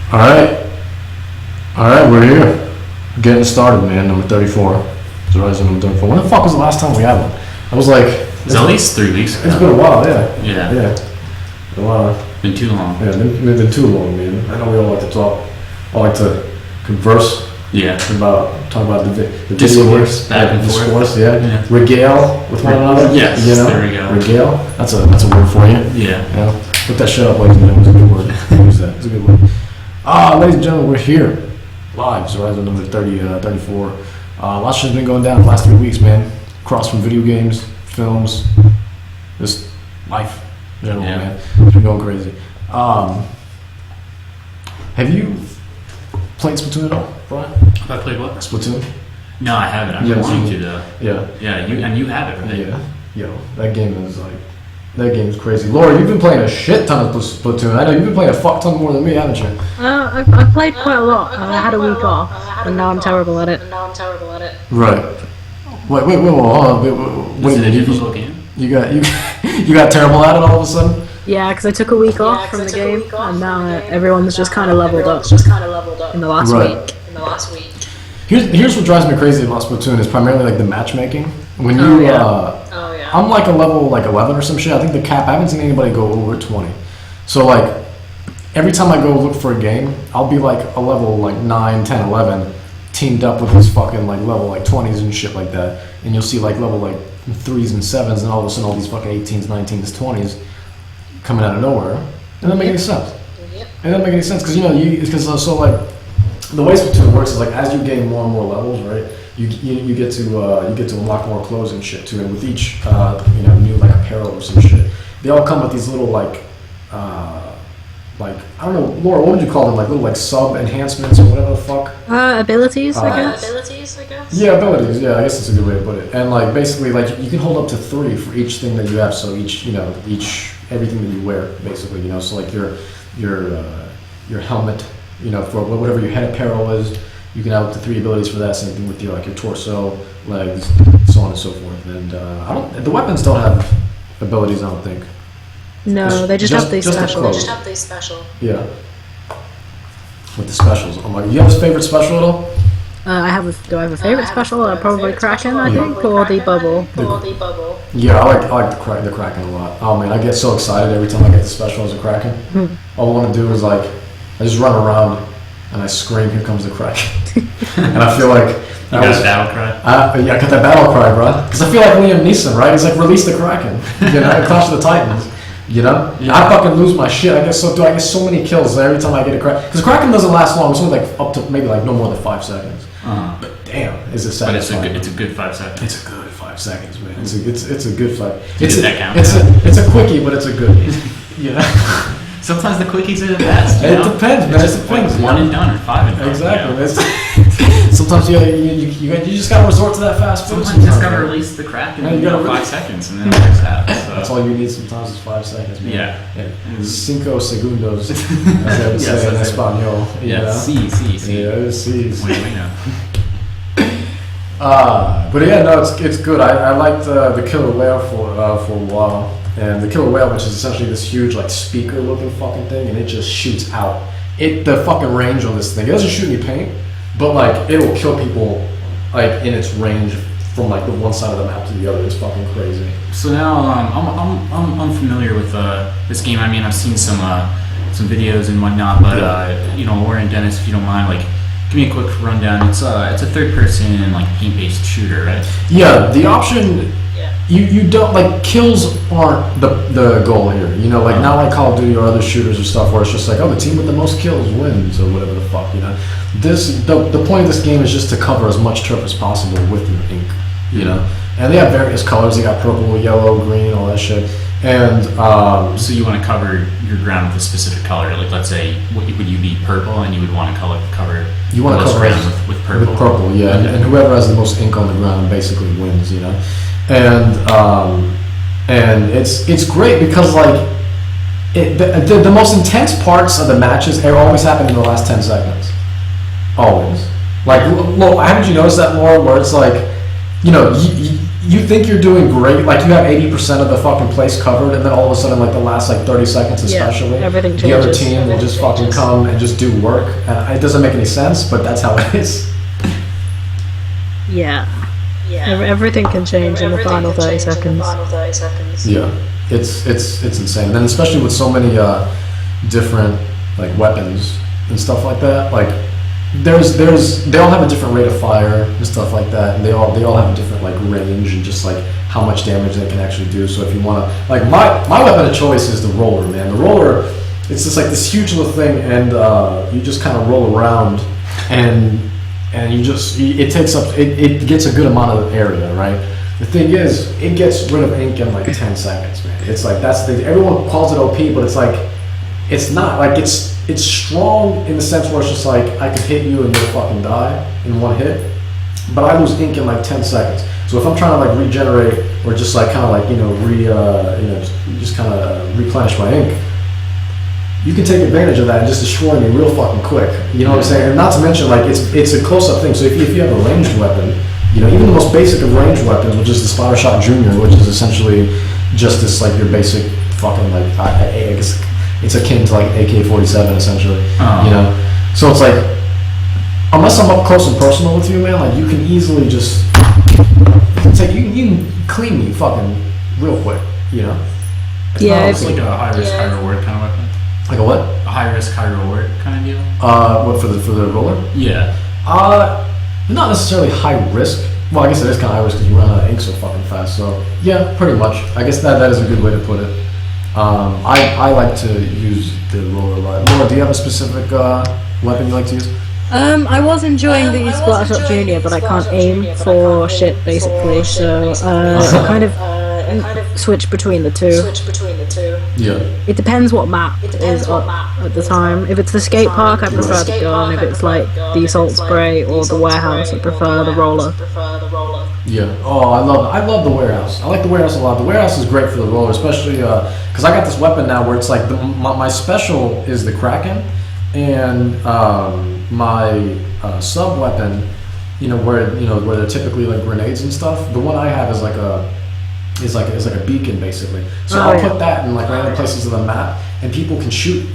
All right. All right, we're here. Getting started, man. Number 34. ZORILZONE number 34. When the fuck was the last time we had one? I was like... It's at least 3 weeks ago. It's been a while, yeah. Yeah. A while. Been too long. Yeah, it's been too long, man. I know we all like to talk. I like to converse. Yeah. Talk about the discourse, back and forth. Discourse, yeah. Regale with one another. Yes, you know? there we go. Regale. That's a word for you. Yeah. Look that shit up, ladies and gentlemen. It was a good word. Use that. It's a good word. Ladies and gentlemen, we're here. Live. ZORILZONE number 34. Lots has been going down the last 3 weeks, man. Across from video games, films, just life in general, man. It's been going crazy. Have you played Splatoon at all, Brian? Have I played what? Splatoon? No, I haven't. I've been wanting to, though. Yeah. Yeah, you have it, right? Yeah. Yo, that game is crazy. Laura, you've been playing a shit ton of Splatoon. I know you've been playing a fuck ton more than me, haven't you? I've played quite a lot. I had a week off, and now I'm terrible at it. Right. Wait, hold on. Is it a difficult game? You got terrible at it all of a sudden? Yeah, because I took a week off from the game, and now everyone's just kind of leveled up in the last week. Here's what drives me crazy about Splatoon is primarily like the matchmaking. When you, I'm like a level like 11 or some shit. I think the cap. I haven't seen anybody go over 20. So like every time I go look for a game, I'll be like a level like 9, 10, 11, teamed up with these fucking like level like 20s and shit like that. And you'll see like level like 3s and 7s, and all of a sudden all these fucking 18s, 19s, 20s coming out of nowhere. And it doesn't make any sense. It doesn't make any sense because so like the way Splatoon works is like as you gain more and more levels, right? You get to unlock more clothes and shit too, and with each new like apparel or some shit, they all come with these little like I don't know, Laura, what would you call them? Like little like sub enhancements or whatever the fuck? Abilities, I guess. Yeah, abilities. Yeah, I guess that's a good way to put it. And like basically, like you can hold up to 3 for each thing that you have. So each everything that you wear, basically, So like your helmet, for whatever your head apparel is, you can have up to 3 abilities for that. Same thing with your torso, legs, so on and so forth. And the weapons don't have abilities, I don't think. No, they just have these special. Yeah. With the specials. Oh my! You have a favorite special at all? Do I have a favorite special? Probably Kraken, I think, or the bubble. Yeah, I like the Kraken a lot. Oh man, I get so excited every time I get the special as a Kraken. All I want to do is I just run around and I scream, "Here comes the Kraken!" And I feel like you got a battle cry. I got that battle cry, bro. Because I feel like Liam Neeson, right? He's like, "Release the Kraken!" Clash of the Titans. Yeah. I fucking lose my shit. I get so many kills every time I get a Kraken. Because Kraken doesn't last long. It's only like up to maybe like no more than 5 seconds. But damn, is it satisfying? But it's a good 5 seconds. It's a good 5 seconds, man. It's a good 5. Does that count? It's a quickie, but it's a good. Sometimes the quickies are the best. It depends, man. It depends. Like 1 and done or 5 and done. Exactly. Sometimes you just gotta resort to that fast food. Sometimes you just gotta release the Kraken in 5 seconds, and then it works out. So. That's all you need sometimes is 5 seconds, man. Yeah. 5 segundos, as they would say in Espanol. Yeah, sí. Yeah, sí. Bueno. But yeah, no, it's good. I liked the killer whale for a while, and the killer whale, which is essentially this huge like speaker looking fucking thing, and it just shoots out. The fucking range on this thing, it doesn't shoot any paint, but like it'll kill people like in its range from like the one side of the map to the other. It's fucking crazy. So now I'm unfamiliar with this game. I mean, I've seen some videos and whatnot, but Laura and Dennis, if you don't mind, like. Give me a quick rundown. It's a third-person like paint-based shooter, right? Yeah, the option. You don't like kills aren't the goal here. Like not like Call of Duty or other shooters or stuff where it's just like, oh, the team with the most kills wins or whatever the fuck. The point of this game is just to cover as much turf as possible with your ink. And they have various colors. They got purple, yellow, green, all that shit. And so you want to cover your ground with a specific color. Like let's say, would you be purple and you would want to cover? You want to cover ground with purple. With purple, yeah. And whoever has the most ink on the ground basically wins. And it's great because like the most intense parts of the matches always happen in the last 10 seconds. Always. Like, haven't you noticed that more? Where it's like, you think you're doing great, like you have 80% of the fucking place covered, and then all of a sudden, like the last like 30 seconds especially, everything the other changes. team will just fucking come and just do work, and it doesn't make any sense, but that's how it is. Yeah. Everything can change in the final 30 seconds. Yeah, it's insane. And then especially with so many different like weapons and stuff like that, like they all have a different rate of fire and stuff like that, and they all have a different like range and just like how much damage they can actually do. So if you want to, like my weapon of choice is the roller, man. The roller, it's just like this huge little thing, and you just kind of roll around, and you just it takes up it gets a good amount of area, right? The thing is, it gets rid of ink in like 10 seconds, man. It's like that's the everyone calls it OP, but it's like it's not like it's strong in the sense where it's just like I could hit you and you'll fucking die in one hit, but I lose ink in like 10 seconds. So if I'm trying to like regenerate or just like kind of like just kind of replenish my ink, you can take advantage of that and just destroy me real fucking quick. You know what I'm saying? And not to mention like it's a close-up thing. So if you have a ranged weapon, even the most basic of ranged weapons, which is the Spotter Shot Junior, which is essentially just this like your basic fucking like I guess it's akin to like AK-47 essentially. So it's like unless I'm up close and personal with you, man, like you can easily just you can clean me fucking real quick. It's like a high risk, high reward kind of weapon. Like a what? A high risk, high reward kind of deal. What for the roller? Yeah. Not necessarily high risk. Well, I guess it is kind of high risk because you run out of ink so fucking fast. So yeah, pretty much. I guess that is a good way to put it. I like to use the roller a lot. Laura, do you have a specific weapon you like to use? I was enjoying the Splatter Shot Junior, but I can't aim for shit basically. So I kind of switch between the two. Yeah. It depends what map is up at the time. If it's the skate park, I prefer the gun. If it's like the assault spray or the warehouse, I prefer the roller. Yeah. Oh, I love the warehouse. I like the warehouse a lot. The warehouse is great for the roller, especially because I got this weapon now where it's like my special is the Kraken, and my sub weapon, where they're typically like grenades and stuff. The one I have is like a beacon basically. So I'll put that in like random places of the map, and people can shoot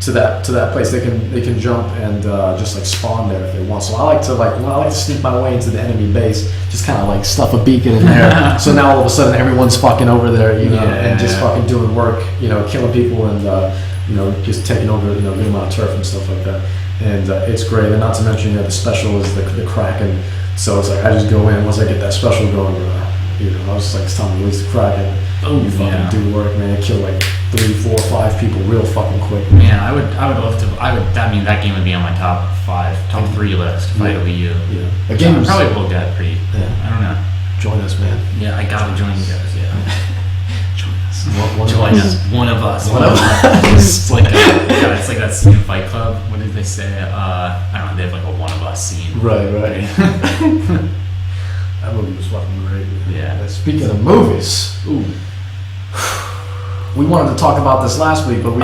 to that place. They can jump and just like spawn there if they want. So I like to sneak my way into the enemy base, just kind of like stuff a beacon in there. So now all of a sudden everyone's fucking over there, and just fucking doing work, killing people and just taking over a good amount of turf and stuff like that. And it's great. And not to mention the special is the Kraken. So it's like I just go in once I get that special going. I was just like, it's time to release the Kraken. You fucking do work, man. Kill like 3, 4, 5 people real fucking quick. Man, I would love to. That game would be on my top 3 list if I had a Wii U. Yeah. Again, I probably will get pretty. Yeah. I don't know. Join us, man. Yeah, I gotta join you guys. Yeah. Join us. One of us. It's like it's like that scene in Fight Club. What did they say? I don't know. They have like a one of us scene. Right. That movie was fucking great. Yeah. Speaking of movies, we wanted to talk about this last week, but we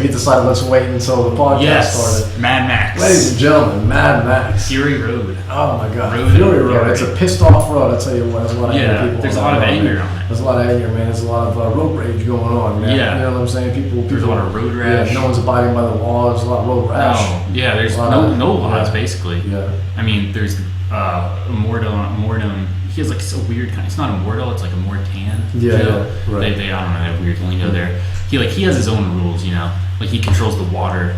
decided let's wait until the podcast started. Mad Max. Ladies and gentlemen, Mad Max. Fury Road. Oh my God. Fury Road. It's a pissed off road. I tell you what. There's a lot of angry people. There's a lot of anger on it. There's a lot of anger, man. There's a lot of road rage going on, man. Yeah. You know what I'm saying? People. There's a lot of road rash. Yeah. No one's abiding by the law. There's a lot of road rash. Yeah. There's no laws basically. Yeah. I mean, there's Immortum. He has like a weird kind. It's not immortal. It's like a Mortan. Yeah, right. They I don't know. They have weird lingo there. He has his own rules. Like he controls the water,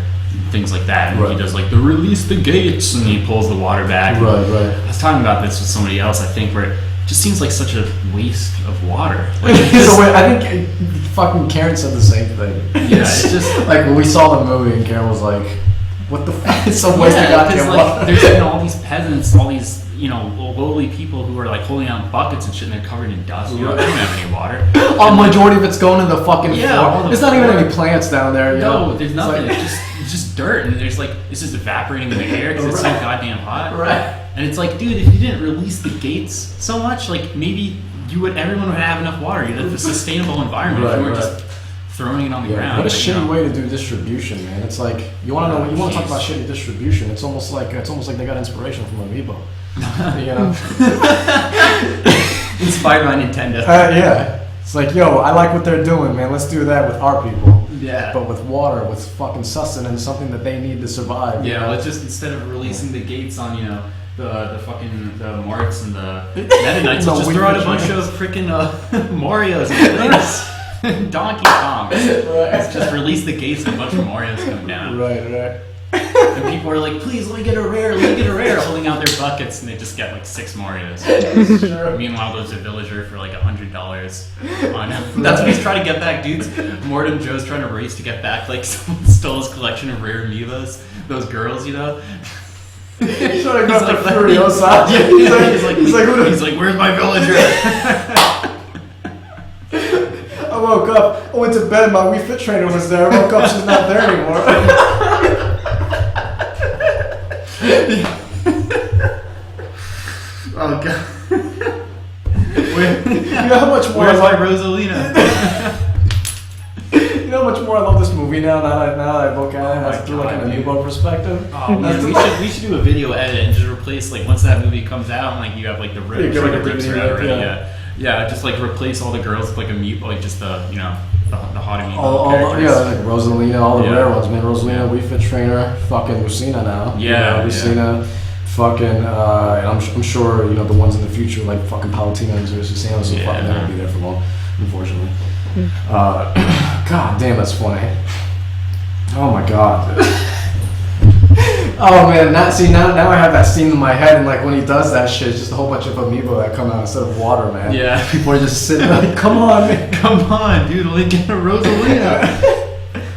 things like that. And he does like the release the gates, and he pulls the water back. Right. I was talking about this with somebody else. I think where it just seems like such a waste of water. I think fucking Karen said the same thing. Yeah, it's just like when we saw the movie, and Karen was like, "What the fuck?" It's so wasted goddamn water. There's all these peasants, all these lowly people who are like holding out buckets and shit, and they're covered in dust. They don't have any water. Majority of it's going in the fucking floor. There's not even any plants down there. No, there's nothing. It's just dirt, and there's like it's just evaporating in the air because it's so goddamn hot. Right. And it's like, dude, if you didn't release the gates so much, like maybe everyone would have enough water. You'd have a sustainable environment if you weren't just throwing it on the ground. What a shitty way to do distribution, man. It's like you want to talk about shitty distribution. It's almost like they got inspiration from Amiibo. Inspired by Nintendo. Yeah. It's like, yo, I like what they're doing, man. Let's do that with our people. Yeah. But with water, with fucking sustenance, something that they need to survive. Yeah, you know? let's just, instead of releasing the gates on, the fucking the Marts and the Meta Knights, let's just throw out a bunch of freaking Marios and Donkey Kong. Let's just release the gates and a bunch of Marios come down. Right. And people are like, please, let me get a rare, holding out their buckets, and they just get like 6 Marios. Sure. Meanwhile, there's a villager for like $100 on him. That's what he's trying to get back, dudes. Mortem Joe's trying to race to get back, like, someone stole his collection of rare amiibos. Those girls, He's trying to go after Furiosa. He's like, where's my villager? I woke up, I went to bed, my Wii Fit trainer was there. I woke up, she's not there anymore. Oh god. You know how much more Where's my Rosalina? You know how much more I love this movie now that I look at it through like an amiibo perspective? Oh man, we should do a video edit and just replace, like, once that movie comes out, like, you have like the rips, Yeah, like, like the rips a are DVD, out already, yeah. Yeah, just like replace all the girls with like a amiibo, like just the the hot amiibo All characters. like Rosalina, all the Yeah. rare ones, man. Rosalina, Wii Fit trainer, fucking Lucina now. Yeah, Lucina, fucking, and I'm sure, the ones in the future, like fucking Palutena and Susano, so fucking they won't be there for long, unfortunately. God damn, that's funny. Oh my god. Oh man, now I have that scene in my head, and like when he does that shit, it's just a whole bunch of amiibo that come out instead of water, man. Yeah. People are just sitting like, come on, man. Come on, dude, let me get a Rosalina.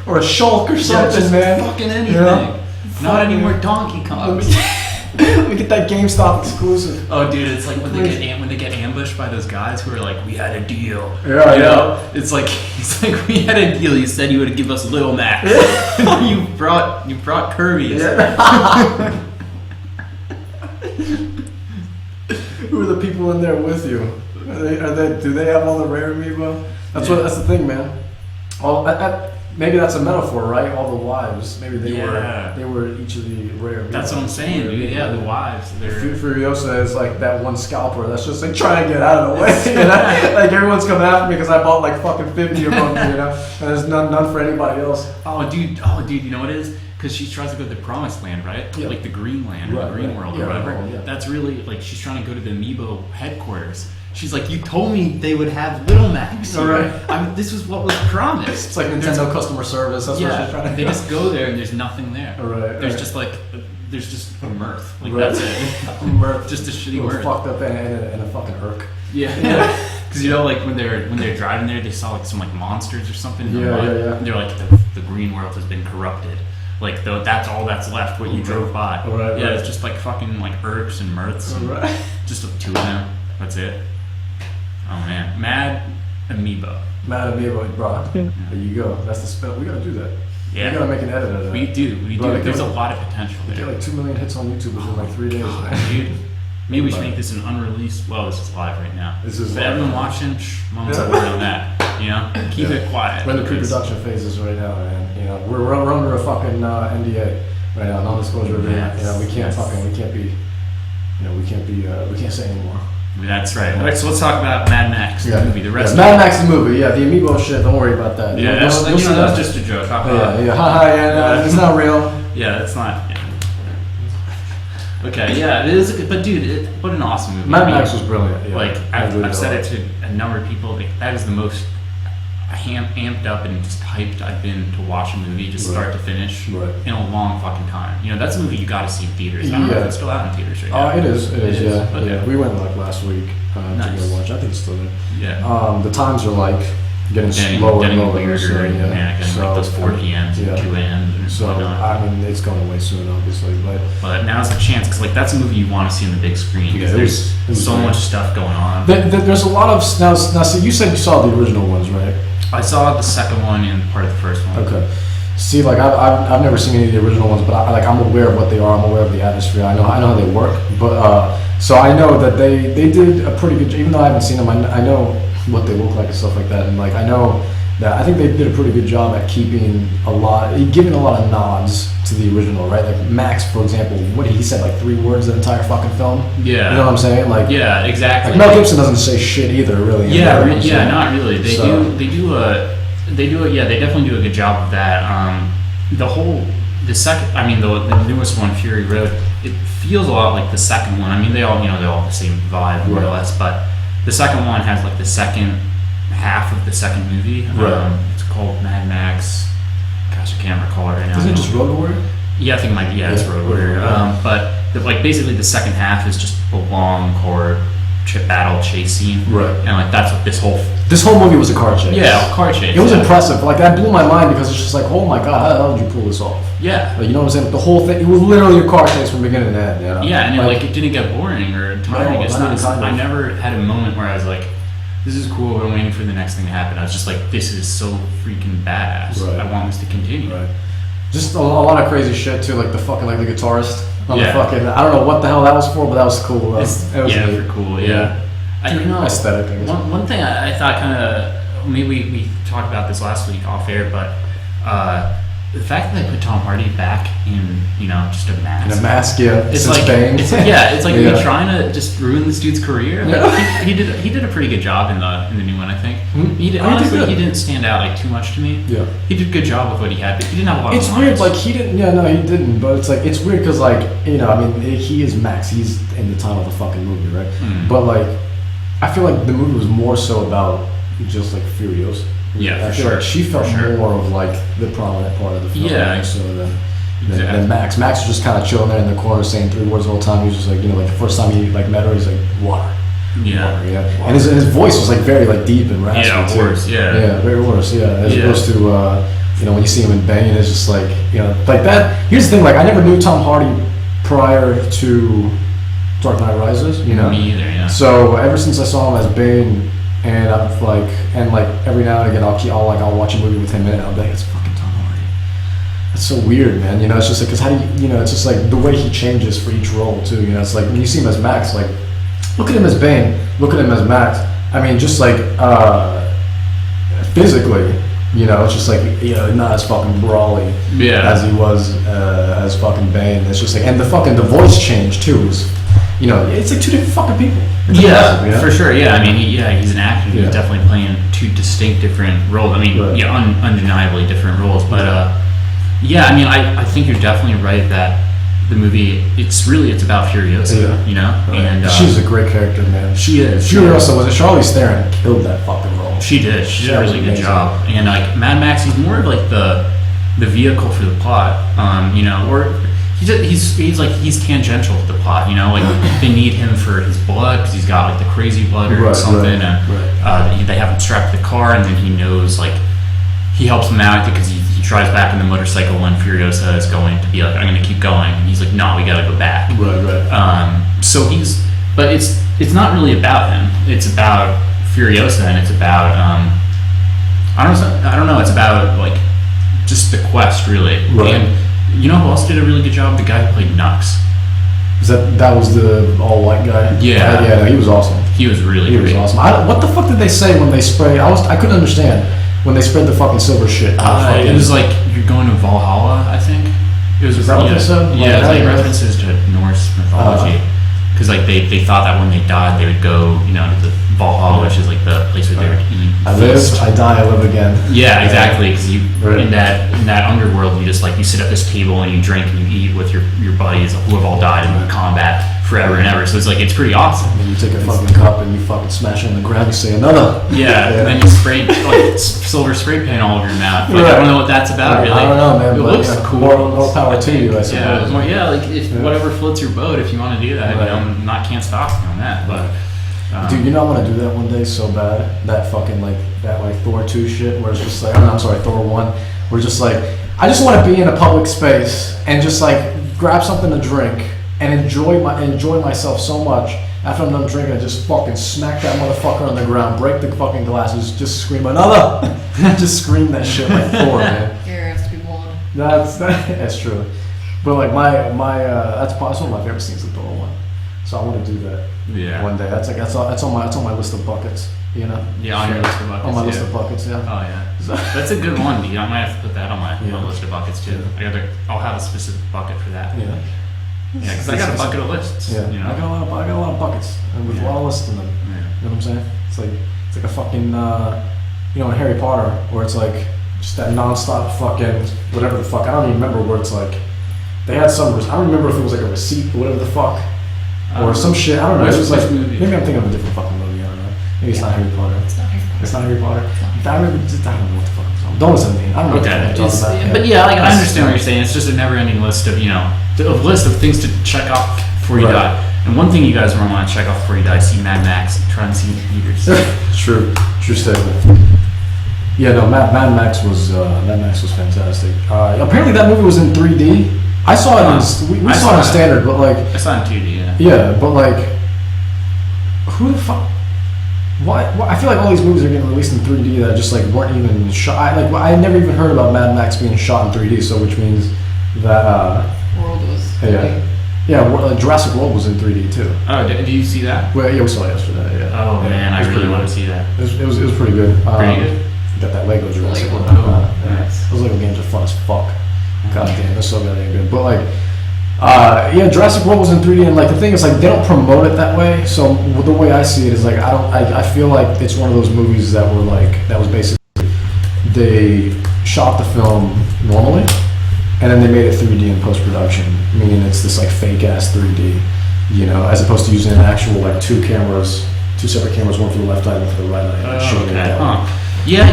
Or a Shulk or something, just man. fucking anything. Yeah. Not anymore Donkey Kong. Let me get that GameStop exclusive. Oh, dude, it's like when they get ambushed by those guys who are like, we had a deal. Yeah, you know? It's like, he's like, we had a deal. You said you would give us Little Max. you brought Kirby's. Yeah. Who are the people in there with you? Do they have all the rare amiibo? That's the thing, man. Maybe that's a metaphor, right? All the wives, maybe they were each of the rare. That's what I'm saying, dude. Yeah, the wives. Furiosa is like that one scalper that's just like trying to get out of the way. Like everyone's coming after me because I bought like fucking 50 of them, and there's none for anybody else. Oh, dude, you know what it is? Because she tries to go to the promised land, right? Yeah. Like the green land or the green world or whatever. Yeah. That's really like she's trying to go to the amiibo headquarters. She's like, you told me they would have Little Max. All right. This was what was promised. It's like Nintendo customer service. That's what she's trying to do. They just go there and there's nothing there. Right. There's just a mirth. Like that's it. Mirth. Just a shitty mirth. Fucked up and a fucking irk. Yeah. Because like when they're driving there, they saw like some like monsters or something. Yeah. And they're like the green world has been corrupted. Like that's all that's left. What you drove by. Right. It's just like fucking like irks and mirths. Right. Just 2 of them. That's it. Oh man, Mad Amiibo. Mad Amiibo, bro. There you go. That's the spell. We gotta do that. Yeah. We gotta make an edit of that. We do. Bro, There's a lot of potential We there. get like 2 million hits on YouTube within like 3 days, man. Dude, maybe we should make this an unreleased. Well, this is live right now. This is but live. everyone watching, mom's a word on that. Keep it quiet. We're in the pre-production phases right now, man. We're under a fucking NDA right now, non-disclosure agreement. We can't say anymore. That's right. All right, so let's talk about Mad Max, the movie. The rest. Mad Max the movie. Yeah, the amiibo shit. Don't worry about that. Yeah, that's just a joke. It's not real. Yeah, it's not. Yeah. Okay, yeah, it is. But dude, what an awesome movie. Mad Max was brilliant. Yeah, like I've said it to a number of people. Like, that is the most amped up and just hyped I've been to watch a movie, just start to finish, in a long fucking time. That's a movie you got to see in theaters. I don't know if it's still out in theaters right now. It is. Yeah. Okay. Yeah. We went like last week to go watch. I think it's still there. Yeah. The times are like getting slower and lower. Weirder, so, like those 4 p.m.s and 2 a.m. and so whatnot. I mean, it's going away soon, obviously, but now's the chance, because like that's a movie you want to see on the big screen. Yeah, there's so much stuff going on. There's a lot of now. See, you said you saw the original ones, right? I saw the second one and part of the first one. Okay. See, like I've never seen any of the original ones, but I'm aware of what they are. I'm aware of the atmosphere. I know how they work. But so I know that they did a pretty good job. Even though I haven't seen them, I know what they look like and stuff like that. And like I know that I think they did a pretty good job at giving a lot of nods to the original, right? Like Max, for example, what he said like 3 words the entire fucking film. Yeah. You know what I'm saying? Like yeah, exactly. Like Mel Gibson doesn't say shit either, really. Yeah, not really. They definitely do a good job of that. The newest one, Fury Road, it feels a lot like the second one. I mean, they all have the same vibe more or less, but the second one has like the second half of the second movie. Right. It's called Mad Max. Gosh, I can't recall it right now. Isn't it just Road Warrior? Yeah, I think it's Road Warrior. But basically the second half is just a long core battle chase scene. Right. And like that's what this whole movie was a car chase. Yeah, a car chase. It was impressive. Like that blew my mind because it's just like, oh my god, how the hell did you pull this off? Yeah. Like, you know what I'm saying? Like, the whole thing, it was literally a car chase from beginning to end. You know? Yeah, and it didn't get boring or tiring. I never had a moment where I was like, this is cool, but I'm waiting for the next thing to happen. I was just like, this is so freaking badass. Right. I want this to continue. Right. Just a lot of crazy shit too, like the fucking the guitarist on Yeah. the fucking, I don't know what the hell that was for, but that was cool. It was for cool. Yeah. Aesthetic things. One thing I thought kind of, maybe we talked about this last week off air, but the fact that they put Tom Hardy back in, just a mask. In a mask, yeah. It's since like Bane. it's like are you trying to just ruin this dude's career? Like, he did a pretty good job in the new one, I think. Mm-hmm. He didn't stand out like too much to me. Yeah. He did a good job with what he had, but he didn't have a lot of It's lines. weird, like he didn't. Yeah, no, he didn't. But it's like it's weird because he is Max. He's in the title of the fucking movie, right? Mm. But like, I feel like the movie was more so about just like Furiosa. Yeah, I for feel sure. like she felt For sure. more of like the prominent part of the film. Yeah. more so than Exactly. Max. Max was just kind of chilling there in the corner, saying 3 words the whole time. He was just like, like the first time he like met her, he's like water. Yeah. Water, yeah. And his voice was like very like deep and raspy Yeah, too. hoarse, yeah. Yeah, very hoarse. Yeah, as opposed to when you see him in Bane, it's just like like that. Here's the thing, like I never knew Tom Hardy prior to Dark Knight Rises. Me either. Yeah. So ever since I saw him as Bane, and I've every now and again I'll watch a movie with him in it. I'll be like, it's fucking Tom Hardy. That's so weird, man. It's just like because how do you it's just like the way he changes for each role too. It's like when you see him as Max, like look at him as Bane, look at him as Max. I mean, just like physically, it's just like not as fucking brawly as he was as fucking Bane. It's just like and the voice change too is. It's like 2 different fucking people. It's impressive, for sure. Yeah, I mean, he's an actor. He's definitely playing 2 distinct different roles. I mean, undeniably different roles. But I think you're definitely right that the movie it's about Furiosa. And she's a great character, man. She is. Furiosa was it? Charlize Theron killed that fucking role. She did. She did a really good job. And like Mad Max, he's more of like the vehicle for the plot. Or. He's tangential to the plot, like they need him for his blood because he's got like the crazy blood or something, and they have him strapped to the car, and then he knows like he helps him out because he tries back in the motorcycle when Furiosa is going to be like, I'm going to keep going, and he's like, no, we got to go back. Right. But it's not really about him. It's about Furiosa, and it's about I don't know. It's about like just the quest, really. Right. And, you know who else did a really good job? The guy who played Nux. That was the all white guy? Yeah. No, he was awesome. He was really great. He was awesome. What the fuck did they say when they spray? I couldn't understand when they spread the fucking silver shit. It was like you're going to Valhalla, I think. It was Is that what they said? Yeah, like references to Norse mythology. Because like they thought that when they died they would go to the Valhalla, which is like the place where they would eat. I live, I die, I live again. Yeah, exactly. Because in that underworld, you just you sit at this table and you drink and you eat with your buddies who have all died in combat forever and ever. So it's pretty awesome. And you take a fucking cup and you fucking smash it on the ground. You say another. Yeah, and then you spray silver spray paint all over your mouth. I don't know what that's about. Really. I don't know, man. It looks cool. More power to you, I suppose. Whatever floats your boat. If you want to do that, can't stop you on that. But. Dude, I want to do that one day so bad. That fucking that Thor 2 shit where it's just like, Thor 1. We're just like, I just want to be in a public space and just grab something to drink and enjoy myself so much. After I'm done drinking, I just fucking smack that motherfucker on the ground, break the fucking glasses, just scream another, just scream that shit like Thor, man. Here has to be one. That's true. But that's one of my favorite scenes of Thor 1. So I want to do that. Yeah. One day. That's on my list of buckets. You know? Yeah, on your list of buckets. On my list of buckets, yeah. Oh yeah, that's a good one, dude. I might have to put that on my list of buckets too. I'll have a specific bucket for that. Yeah. Yeah, because I got a bucket of lists. Yeah. You know? I got a lot of buckets, and with a lot of lists in them. Yeah. You know what I'm saying? It's like a fucking, you know, in Harry Potter, where it's like just that non-stop fucking whatever the fuck. I don't even remember where it's like they had some. I don't remember if it was like a receipt or whatever the fuck, or some shit. I don't know. It was like maybe I'm thinking of a different fucking movie. I don't know. Maybe it's not Harry Potter. It's not Harry Potter. I remember. I don't know what the fuck it's called. Don't listen to me. I don't know what the fuck I'm talking about. But yeah, like I understand what you're saying. It's just a never-ending list of a list of things to check off before you die. And one thing you guys want to check off before you die is see Mad Max. Try and see the theaters. True statement. Yeah, no, Mad Max was fantastic. Apparently that movie was in 3D. I saw it we saw it in standard, but like I saw it in 2D. Yeah. Yeah, but like, who the fuck? Why? I feel like all these movies are getting released in 3D that just like weren't even shot. I never even heard about Mad Max being shot in 3D. So which means that World was. Jurassic World was in 3D too. Oh, did you see that? Well, yeah, we saw it yesterday. Yeah. Oh man, I really want to see that. It was pretty good. Pretty good. Got that Lego Jurassic World. Nice. Those Lego games are fun as fuck. God damn, they're so goddamn good. But like, Jurassic World was in 3D, and like the thing is, like they don't promote it that way. So the way I see it is like I feel like it's one of those movies that were like that was basically they shot the film normally, and then they made it 3D in post production, meaning it's this like fake ass 3D, you know, as opposed to using an actual like two separate cameras, one for the left eye and one for the right eye. Okay. Yeah,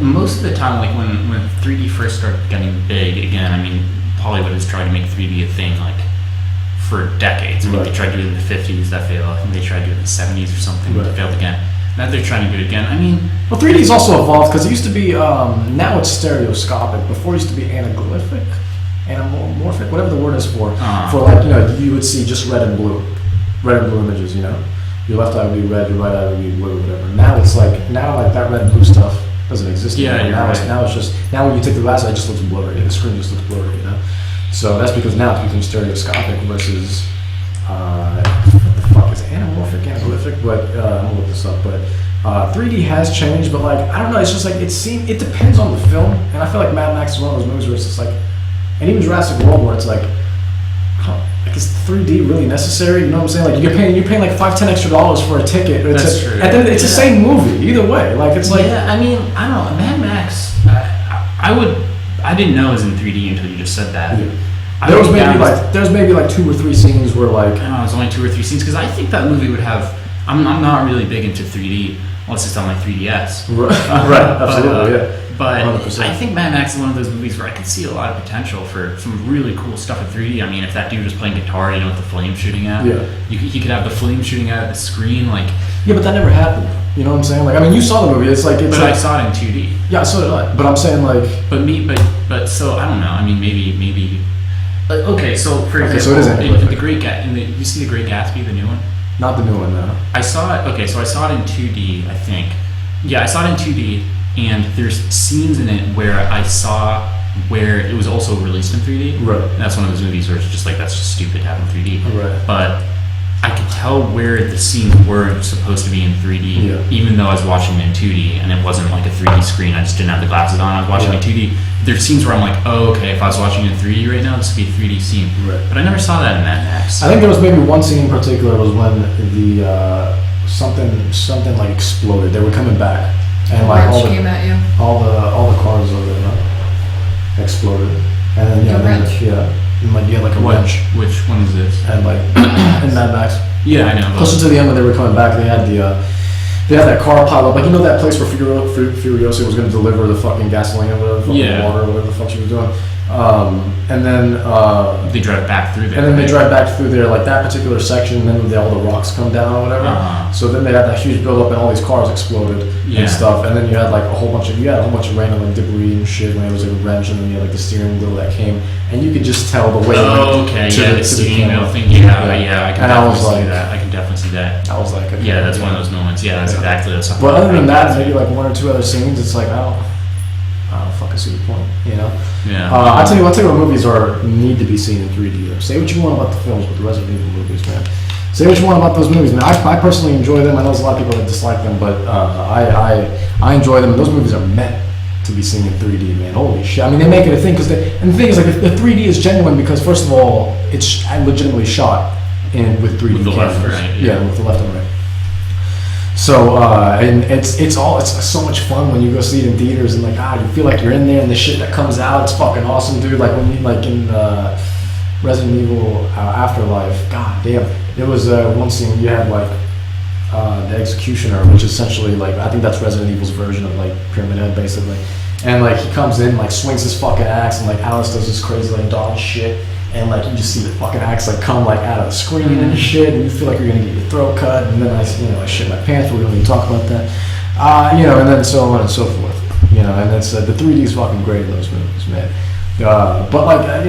most of the time, like when 3D first started getting big again, I mean, Hollywood has tried to make 3D a thing like for decades. I mean, they tried to do it in the 50s, that failed. I think they tried to do it in the 70s or something, that failed again. Now they're trying to do it again. I mean, well, 3D's also evolved because it used to be now it's stereoscopic. Before it used to be anaglyphic, anamorphic, whatever the word is for like you would see just red and blue images. You know, your left eye would be red, your right eye would be blue, whatever. Now it's like that red and blue stuff doesn't exist anymore. Now it's just when you take the glasses, it just looks blurry. The screen just looks blurry, you know. So that's because now it's become stereoscopic versus what the fuck is anamorphic, anaglyphic? But I'm gonna look this up. But 3D has changed, but like I don't know. It's just like it depends on the film, and I feel like Mad Max is one of those movies where it's just like, and even Jurassic World where it's like, is 3D really necessary? You know what I'm saying? Like you're paying like $5-10 extra for a ticket. That's true. And then it's the same movie either way. Like it's like I mean I don't know. Mad Max. I didn't know it was in 3D until you just said that. Yeah. There's maybe like 2 or 3 scenes where like I don't know, there's only 2 or 3 scenes because I think that movie would have. I'm not really big into 3D unless it's on my 3DS. Right. Absolutely. But 100%. I think Mad Max is one of those movies where I could see a lot of potential for some really cool stuff in 3D. I mean, if that dude was playing guitar, with the flame shooting out, he could have the flame shooting out at the screen, like. Yeah, but that never happened. You know what I'm saying? Like, I mean, you saw the movie. But I saw it in 2D. Yeah, so did I. But I'm saying like. But so I don't know. I mean, maybe. Okay, so for example, so it is you see the Great Gatsby, the new one? Not the new one, no. I saw it. Okay, so I saw it in 2D, I think. Yeah, I saw it in 2D. And there's scenes in it where I saw where it was also released in 3D. Right. And that's one of those movies where it's just like that's just stupid to have in 3D. Right. But I could tell where the scenes were supposed to be in 3D, even though I was watching it in 2D, and it wasn't like a 3D screen. I just didn't have the glasses on. I was watching it in 2D. There's scenes where I'm like, oh, okay, if I was watching it in 3D right now, this would be a 3D scene. Right. But I never saw that in Mad Max. I think there was maybe one scene in particular was when the something like exploded. They were coming back. And like came at you. all the cars over there exploded, and then and like you had like a wrench. Which one is this? And like in Mad Max. Yeah, I know. Closer to the end when they were coming back, they had that car pile up, like that place where Furiosa was going to deliver the fucking gasoline or whatever, water or whatever the fuck she was doing. And then they drive back through there. And then they drive back through there, like that particular section, and then all the rocks come down or whatever. So then they had that huge buildup, and all these cars exploded and stuff. And then you had like a whole bunch of random like debris and shit. When it was like a wrench, and then you had like the steering wheel that came, and you could just tell the way. The steering wheel thing. I can definitely see that. I can definitely see that. I was like, that's one of those moments. Yeah, that's exactly what. But other than that, maybe like 1 or 2 other scenes. It's like I don't fucking see the point, you know. Yeah. I'll tell you what movies need to be seen in 3D. Say what you want about the films, but the Resident Evil movies, man. Say what you want about those movies, man. I personally enjoy them. I know there's a lot of people that dislike them, but I enjoy them. Those movies are meant to be seen in 3D, man. Holy shit! I mean, they make it a thing and the thing is, like, the 3D is genuine because first of all, it's legitimately shot with 3D with the cameras. left, right? Yeah, with the left and right. So and it's so much fun when you go see it in theaters and like you feel like you're in there and the shit that comes out, it's fucking awesome, dude. Like when you like in Resident Evil Afterlife, god damn, there was one scene you had like the Executioner, which is essentially like I think that's Resident Evil's version of like Pyramid Head basically, and like he comes in like swings his fucking axe and like Alice does this crazy like dog shit. And like you just see the fucking axe like come like out of the screen and shit, and you feel like you're gonna get your throat cut, and then I shit my pants. We don't even talk about that, and then so on and so forth, and that's the 3D is fucking great in those movies, man. But like I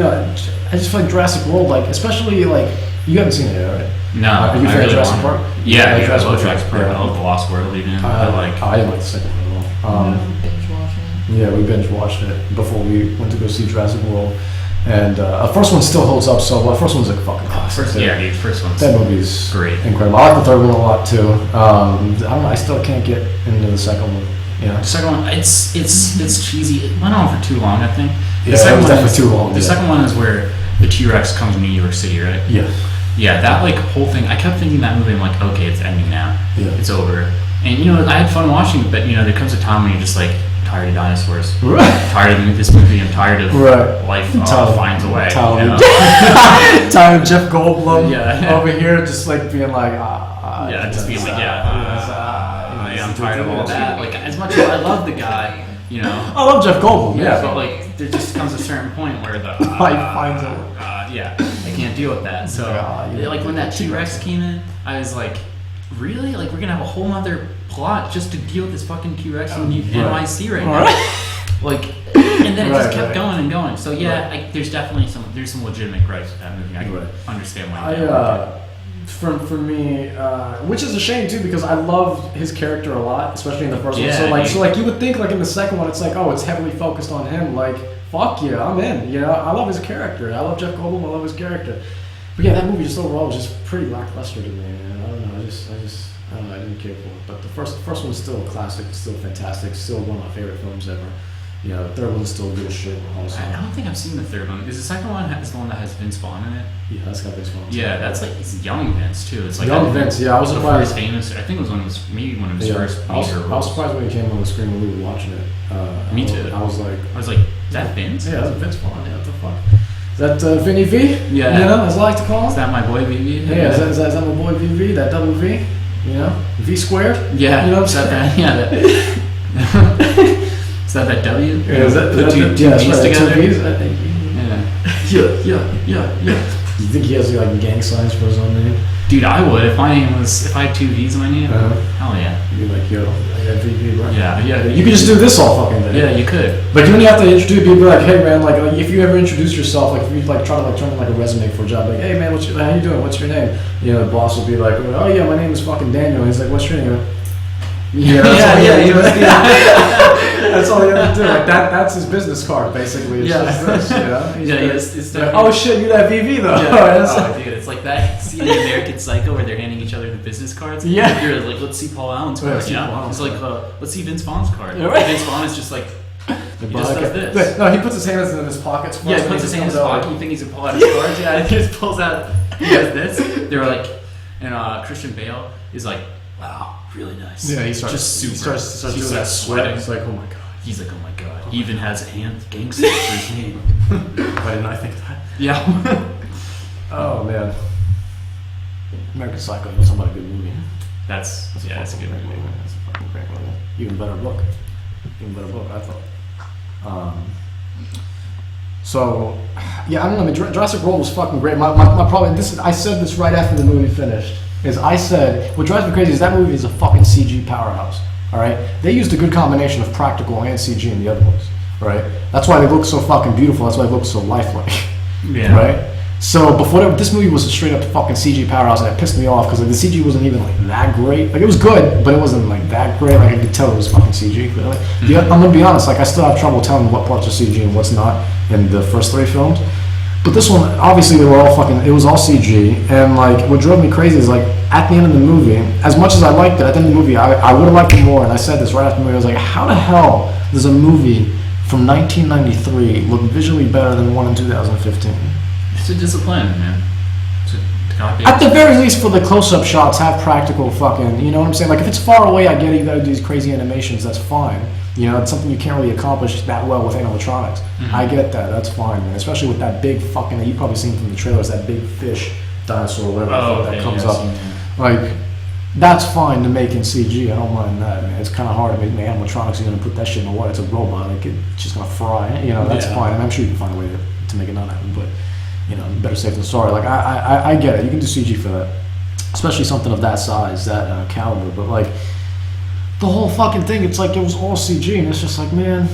just feel like Jurassic World, like especially like you haven't seen it yet, right? No, are you a fan of Jurassic Park? Yeah, I love Jurassic Park. I love The Lost World even. I didn't like the second one at all. Binge watching. Yeah, we binge watched it before we went to go see Jurassic World. And the first one still holds up so well. First one's a fucking classic. First one's that movie's great, incredible. I like the third one a lot too. I don't know. I still can't get into the second one. The second one, it's cheesy. It went on for too long, I think. The second one definitely too long. The second one is where the T-Rex comes to New York City, right? Yeah. Yeah, that like whole thing. I kept thinking that movie. I'm like, okay, it's ending now. Yeah. It's over. And I had fun watching it, but there comes a time when you're just like. Tired of dinosaurs. Right. Tired of this movie. I'm tired of life finds a way. Tired of Jeff Goldblum over here just like being like, I'm tired of all that. Like as much as I love the guy, I love Jeff Goldblum. Yeah, but like there just comes a certain point where the life finds a way. I can't deal with that. So like when that T-Rex came in, I was like, really? Like we're gonna have a whole other plot just to deal with this fucking T-Rex in NYC right now. Like, and then it just kept going and going. So there's definitely some legitimate gripes with that movie. I can understand why. For me, which is a shame too, because I love his character a lot, especially in the first one. So like you would think like in the second one, it's like it's heavily focused on him. Like fuck yeah, I'm in. I love his character. I love Jeff Goldblum. I love his character. But that movie just overall was just pretty lackluster to me. Man. I don't know. I don't know, I didn't care for it. But the first one's still a classic, still fantastic, still one of my favorite films ever. The third one's still good as shit. Also. I don't think I've seen the third one. Is the second one the one that has Vince Vaughn in it? Yeah, that's got Vince Vaughn. Yeah, that's like it's young Vince too. It's like young Vince. Yeah, I was surprised. First famous. I think it was one of his first. I was surprised when he came on the screen when we were watching it. Me too. I was like, is that Vince? Yeah, that's Vince Vaughn. Yeah, what the fuck. Is that Vinny V? Yeah. As I like to call him. Is that my boy VV? Yeah, is that my boy VV? That double V? V squared? Yeah. You know what I'm saying? Is that W? Yeah, is that two V's together? Yeah. You think he has like gang signs for his own name? Dude, I would if I had two V's in my name. Hell yeah. You'd be like, yo, I got VV, bro. Yeah. You could just do this all fucking day. Yeah, you could. But you wouldn't have to introduce people. Be like, hey man, like if you ever introduce yourself, like if you like try to like turn in like a resume for a job, like, hey man, how you doing? What's your name? The boss would be like, oh yeah, my name is fucking Daniel. And he's like, what's your name? That's all you have to do. Like that's his business card, basically. It's just this, It's like, oh shit, you that VV though. Dude, it's like that scene in American Psycho where they're handing each other the business cards. Yeah. You're like, let's see Paul Allen's card. It's like, let's see Vince Vaughn's card. Right. Vince Vaughn is just like, he just does this. No, he puts his hands in his pockets. Yeah, he puts his hands in his pocket. You think he's gonna pull out his cards? Yeah, he just pulls out. He does this. They were like, and Christian Bale is like, wow, really nice. Yeah, he starts just super. He starts doing that sweating. He's like, oh my god. He's like, oh my god. He even has a hand gangster for his name. Why didn't I think of that? Yeah. Oh man. American Psycho. That's about a good movie. That's a good movie. That's a fucking great movie. Even better book, I thought. So, yeah, I don't know. I mean, Jurassic World was fucking great. My problem. I said this right after the movie finished. I said what drives me crazy is that movie is a fucking CG powerhouse. All right, they used a good combination of practical and CG in the other ones. Right, that's why they look so fucking beautiful. That's why they look so lifelike. Yeah. Right. So before this movie was a straight up fucking CG powerhouse, and it pissed me off because like, the CG wasn't even like that great. Like it was good, but it wasn't like that great. Like I could tell it was fucking CG. But, like, I'm gonna be honest. Like I still have trouble telling what parts are CG and what's not in the first three films. But this one, obviously, they were all fucking. It was all CG, and like what drove me crazy is like at the end of the movie, as much as I liked it, at the end of the movie, I would have liked it more. And I said this right after the movie. I was like, how the hell does a movie from 1993 look visually better than one in 2015? It's a discipline, man. At the very least, for the close-up shots, have practical fucking. You know what I'm saying? Like if it's far away, I get it. You got to do these crazy animations. That's fine. You know, it's something you can't really accomplish that well with animatronics. Mm-hmm. I get that. That's fine, man. Especially with that big fucking. You've probably seen from the trailers that big fish dinosaur, whatever that comes up. Like that's fine to make in CG. I don't mind that, man. It's kind of hard to make animatronics. You're gonna put that shit in the water. It's a robot. Like it's just gonna fry. You know, that's fine. And I'm sure you can find a way to make it not happen, but. You know, better safe than sorry. Like I get it. You can do CG for that, especially something of that size, that caliber. But like the whole fucking thing, it's like it was all CG, and it's just like, man,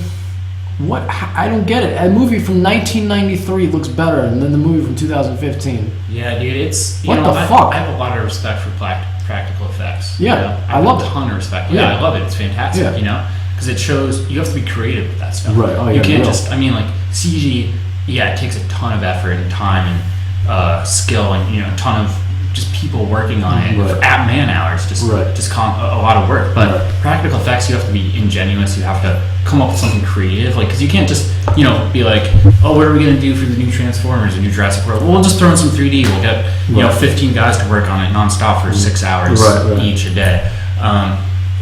what? I don't get it. A movie from 1993 looks better than the movie from 2015. Yeah, dude, it's what the fuck. I have a lot of respect for practical effects. Yeah, you know? I love it. A ton of respect. Yeah, I love it. It's fantastic. Yeah. You know, because it shows you have to be creative with that stuff. Right. Oh, yeah, you can't just. I mean, like CG. Yeah, it takes a ton of effort and time and skill and a ton of just people working on it at man hours. Just a lot of work. But practical effects, you have to be ingenious. You have to come up with something creative. Like, because you can't just be like, oh, what are we gonna do for the new Transformers, the new Jurassic World? Well, we'll just throw in some 3D. We'll get 15 guys to work on it nonstop for 6 hours each a day.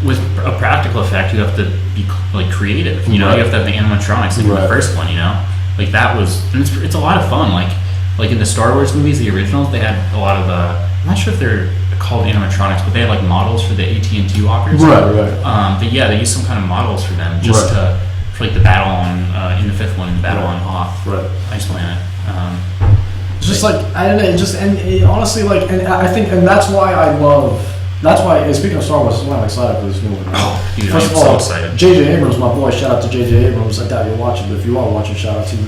With a practical effect, you have to be like creative. You have to have the animatronics like in the first one. Like that was, and it's a lot of fun. Like in the Star Wars movies, the originals, they had a lot of. I'm not sure if they're called animatronics, but they had like models for the AT&T walkers. Right. But yeah, they used some kind of models for them just for like the battle on in the fifth one, the battle on Hoth. Ice Planet. It's just like I don't know. Honestly, like, and I think, and that's why I love. That's why, speaking of Star Wars, this is why I'm excited for this new one. Oh, dude, First of all, so excited. J.J. Abrams, my boy, shout out to J.J. Abrams. I doubt you're watching, but if you are watching, shout out to you.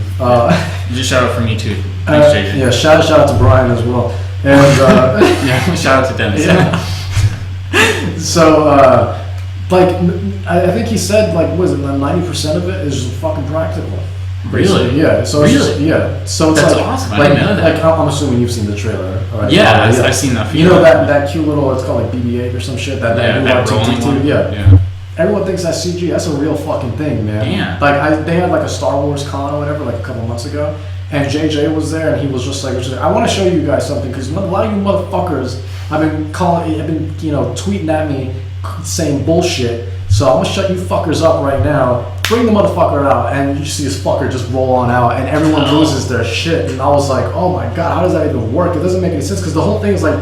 Just shout out for me too. Thanks, J.J. Yeah, shout out to Brian as well. And yeah, shout out to Dennis. Yeah. So, like, I think he said, like, what is it, 90% of it is fucking practical. Really? Yeah. So really? It's just, yeah. So it's that's like, awesome. I didn't know that. Like I'm assuming you've seen the trailer. Right? Yeah, I've seen that. You know that cute little, it's called like BB-8 or some shit. That rolling one. Yeah. Everyone thinks that's CG. That's a real fucking thing, man. Yeah. Like they had like a Star Wars con or whatever like a couple months ago, and JJ was there, and he was just like, I want to show you guys something because a lot of you motherfuckers have been tweeting at me saying bullshit. So I'm gonna shut you fuckers up right now. Bring the motherfucker out, and you see this fucker just roll on out, and everyone loses their shit. And I was like, oh my god, how does that even work? It doesn't make any sense because the whole thing is like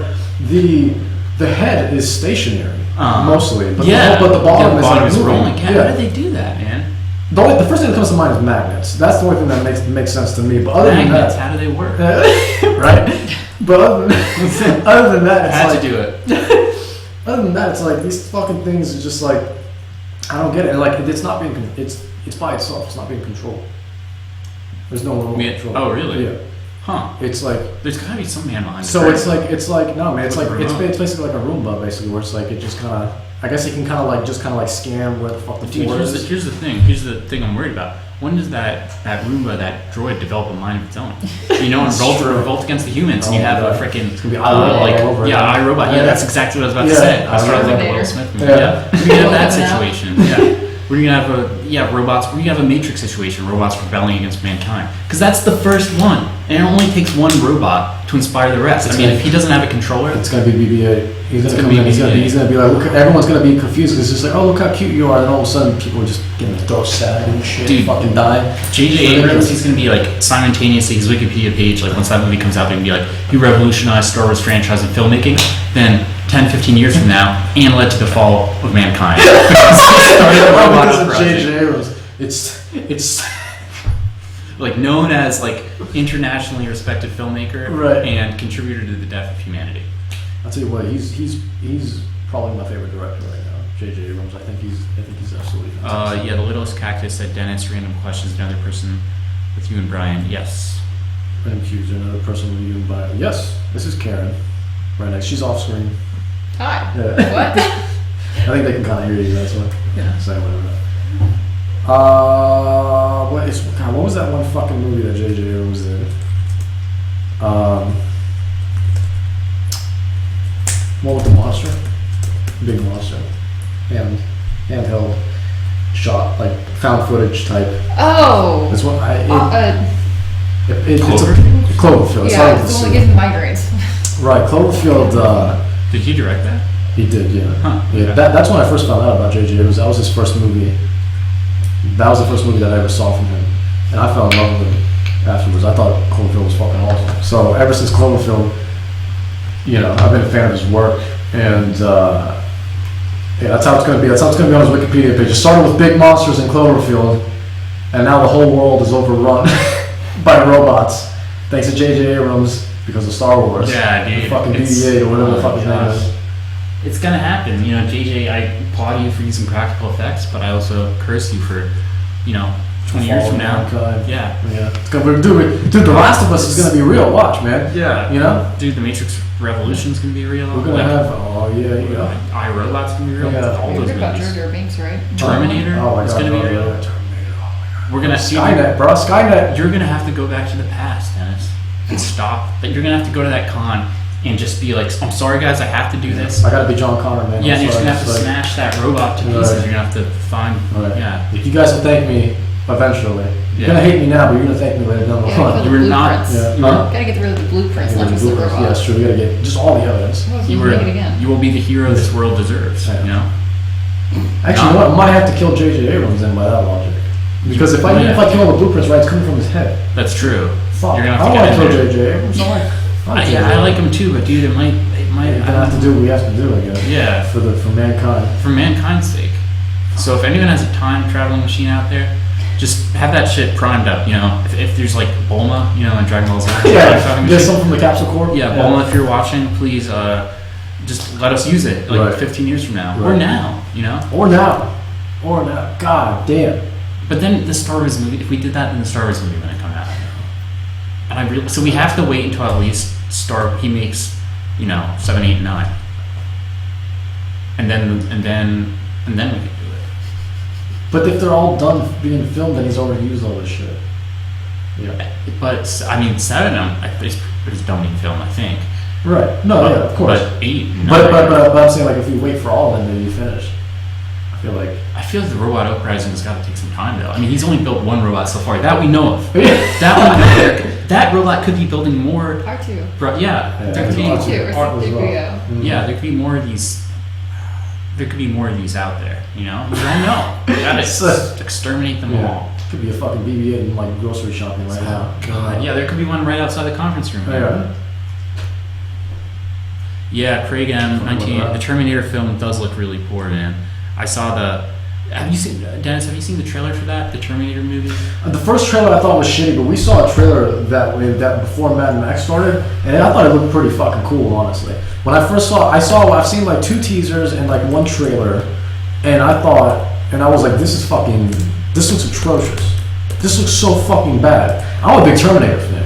the head is stationary mostly, but the bottom is like rolling. How did they do that, man? The first thing that comes to mind is magnets. That's the only thing that makes sense to me. But other magnets, than that, how do they work? Right. But other than that, it's I had like, to do it. Other than that, it's like these fucking things are just like. I don't get it. And like, it's not being. It's by itself. It's not being controlled. There's no remote control. Oh, really? Yeah. Huh. It's like there's gotta be some man behind it. So it's like no man. It's like it's basically like a Roomba, basically, where it's like it just kind of. I guess it can kind of scan where the fuck the floor is. Here's the thing. Here's the thing I'm worried about. When does that Roomba, that droid, develop a mind of its own? And revolt against the humans, and you have a freaking it's gonna be iRobot. iRobot. Yeah, that's exactly what I was about to say. I was trying to think of Will Smith movie. Yeah, we're gonna have that situation. Yeah. We're gonna have robots. We're gonna have a Matrix situation, robots rebelling against mankind. Because that's the first one, and it only takes one robot to inspire the rest. If he doesn't have a controller, it's gonna be BB-8. He's gonna be like, look, everyone's gonna be confused because it's just like, oh, look how cute you are, and all of a sudden people are just getting throw sad and shit, dude, fucking die. J.J. Abrams, he's gonna be like simultaneously his Wikipedia page, like once that movie comes out, they can be like, he revolutionized Star Wars franchise and filmmaking. Then 10, 15 years from now, and led to the fall of mankind. Because of J.J. Abrams. It's like known as like internationally respected filmmaker and contributor to the death of humanity. I'll tell you what, he's probably my favorite director right now, J.J. Abrams. I think he's absolutely fantastic. The Littlest Cactus said, Dennis, random questions, another person with you and Brian. Yes. Random cues, another person with you and Brian. Yes, this is Karen. Right next, she's off screen. Hi. Yeah. What? I think they can kind of hear you, that's why. Yeah. So whatever. What was that one fucking movie that J.J. Abrams did? What with the monster? Big monster. Handheld shot, like found footage type. Oh. That's what I. It's Cloverfield? Cloverfield. Yeah, it's the one that gives me migraines. Right, Cloverfield. Did he direct that? He did, yeah. Huh. Yeah, that's when I first found out about J.J. Abrams. That was his first movie. That was the first movie that I ever saw from him, and I fell in love with him afterwards. I thought Cloverfield was fucking awesome. So ever since Cloverfield, I've been a fan of his work, and that's how it's gonna be. That's how it's gonna be on his Wikipedia page. It started with big monsters in Cloverfield, and now the whole world is overrun by robots, thanks to J.J. Abrams because of Star Wars. Yeah, dude. Fucking BB-8 or whatever the fuck his name is. It's gonna happen, JJ. I applaud you for using practical effects, but I also curse you for, 20 years from now. Yeah. It's gonna, dude, The Last of Us is gonna be real. Watch, man. Yeah. Dude, the Matrix Revolution is gonna be real. We're gonna have. iRobot's gonna be real. Yeah. All those about movies. Jar Jar Binks, right? Terminator is gonna be real. We're gonna see Skynet, bro. Skynet. You're gonna have to go back to the past, Dennis, and stop. But you're gonna have to go to that con and just be like, "I'm sorry, guys, I have to do this." I gotta be John Connor, man. Yeah, and you're just gonna have to smash that robot to pieces. Right. You're gonna have to find. Right. Yeah. If you guys will thank me eventually, you're gonna hate me now, but you're gonna thank me later down the line. You were not. Gotta get rid of the blueprints, not just the robot. Yeah, it's true. We gotta get just all the evidence. You will be the hero this world deserves. Yeah. Actually, I might have to kill J.J. Abrams then by that logic. Because if I kill all the blueprints, right, it's coming from his head. That's true. Fuck. You're gonna I have don't to want to kill J.J. Abrams. I like him too, but dude, it might. We're gonna have to do what we have to do, I guess. Yeah. For mankind. For mankind's sake. So if anyone has a time traveling machine out there, just have that shit primed up. If there's like Bulma, in Dragon Ball Z. Yeah. Get some from the Capsule Corp. Yeah, Bulma. If you're watching, please just let us use it. Like 15 years from now, or now. Or now. God damn. But then the Star Wars movie, if we did that, then the Star Wars movie wouldn't come out. And so we have to wait until at least he makes, 7, 8, and 9, and then we can do it. But if they're all done being filmed, then he's already used all this shit. Yeah. But 7 is done being filmed, I think. Right. No. Yeah. Of course. But 8. 9, but I'm saying, like, if we wait for all, then maybe finish. I feel like the robot uprising has got to take some time, though. I mean, he's only built one robot so far that we know of. That robot could be building more. R2. Yeah. There could be Yeah, there could be more of these. There could be more of these out there. You don't know. You gotta exterminate them all. Could be a fucking BB-8 in like grocery shopping right now. God, yeah, there could be one right outside the conference room. Yeah, Craig M. The Terminator film does look really poor, man. I saw Dennis, have you seen the trailer for that? The Terminator movie? The first trailer I thought was shitty, but we saw a trailer that before Mad Max started, and I thought it looked pretty fucking cool, honestly. When I first I've seen like 2 teasers and like 1 trailer, and I was like, this looks atrocious. This looks so fucking bad. I'm a big Terminator fan,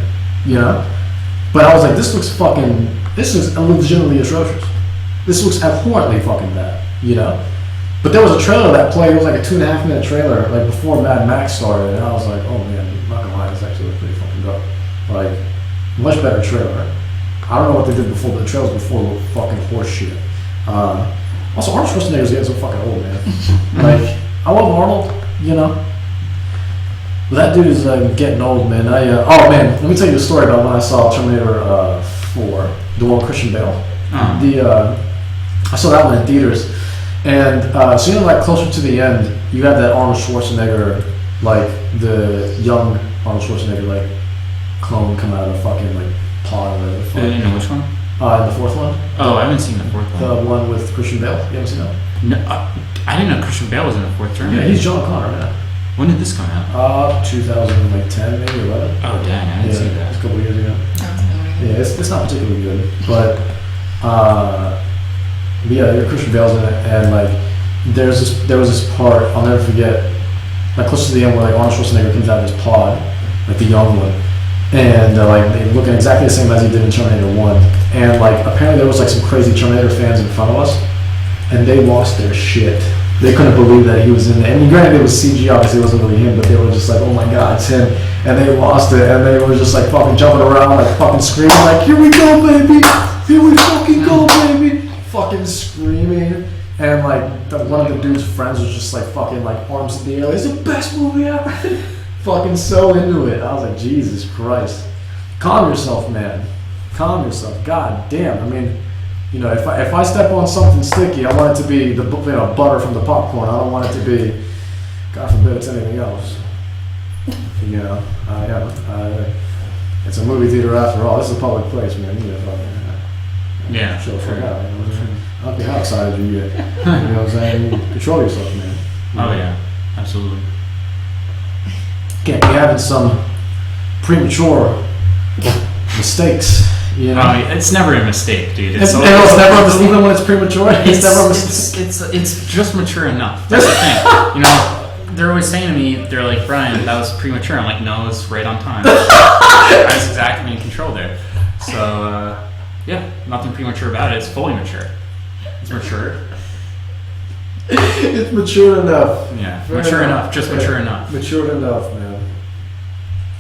But I was like, this looks legitimately atrocious. This looks abhorrently fucking bad, But there was a trailer that played. It was like a 2.5 minute trailer, like before Mad Max started, and I was like, "Oh man, I'm not gonna lie, this actually looked pretty fucking dope." Like, much better trailer. I don't know what they did before, but the trailers before were fucking horse shit. Also, Arnold Schwarzenegger's getting so fucking old, man. Like, I love Arnold, but that dude is getting old, man. Oh man, let me tell you a story about when I saw Terminator 4, the one with Christian Bale. I saw that one in theaters. And so like closer to the end, you have that Arnold Schwarzenegger, like the young Arnold Schwarzenegger, like clone come out of the fucking like pod or whatever. You know which one? In the 4th one. Oh, I haven't seen the 4th one. The one with Christian Bale. You haven't seen that? No, I didn't know Christian Bale was in the 4th Terminator. Yeah, he's John Connor, man. When did this come out? 2010 maybe or 11. Oh dang, I didn't see that. It's a couple years ago. Yeah, it's not particularly good, but yeah, Christian Bale's in it, and like there was this part I'll never forget, like close to the end where like Arnold Schwarzenegger comes out of his pod, like the young one, and like they're looking exactly the same as he did in Terminator 1, and like apparently there was like some crazy Terminator fans in front of us, and they lost their shit. They couldn't believe that he was in there. And granted, it was CG, obviously it wasn't really him, but they were just like, oh my god, it's him. and they lost it, and they were just like fucking jumping around, like fucking screaming, like here we go, baby, here we fucking go, baby, fucking screaming, and like one of the dude's friends was just like fucking like arms in the air, like, it's the best movie ever, fucking so into it. I was like, Jesus Christ, calm yourself, man, calm yourself. God damn, I mean, you know, if I step on something sticky, I want it to be the butter from the popcorn. I don't want it to be, God forbid, it's anything else. You know, it's a movie theater after all. This is a public place, man. You know, yeah, chill for out. You know what I'm saying? I don't care how excited you get. You know what I'm saying? Control yourself, man. Oh yeah, absolutely. Can't be having some premature mistakes. You know? It's never a mistake, dude. It's never a mistake, even when it's premature. It's never a mistake. It's just mature enough. That's the thing. You know, they're always saying to me, they're like, Brian, that was premature. I'm like, no, it was right on time. I was exactly in control there. So, yeah, nothing premature about it. It's fully mature. It's mature. It's mature enough. Yeah, mature enough. Just mature enough. Matured enough, man.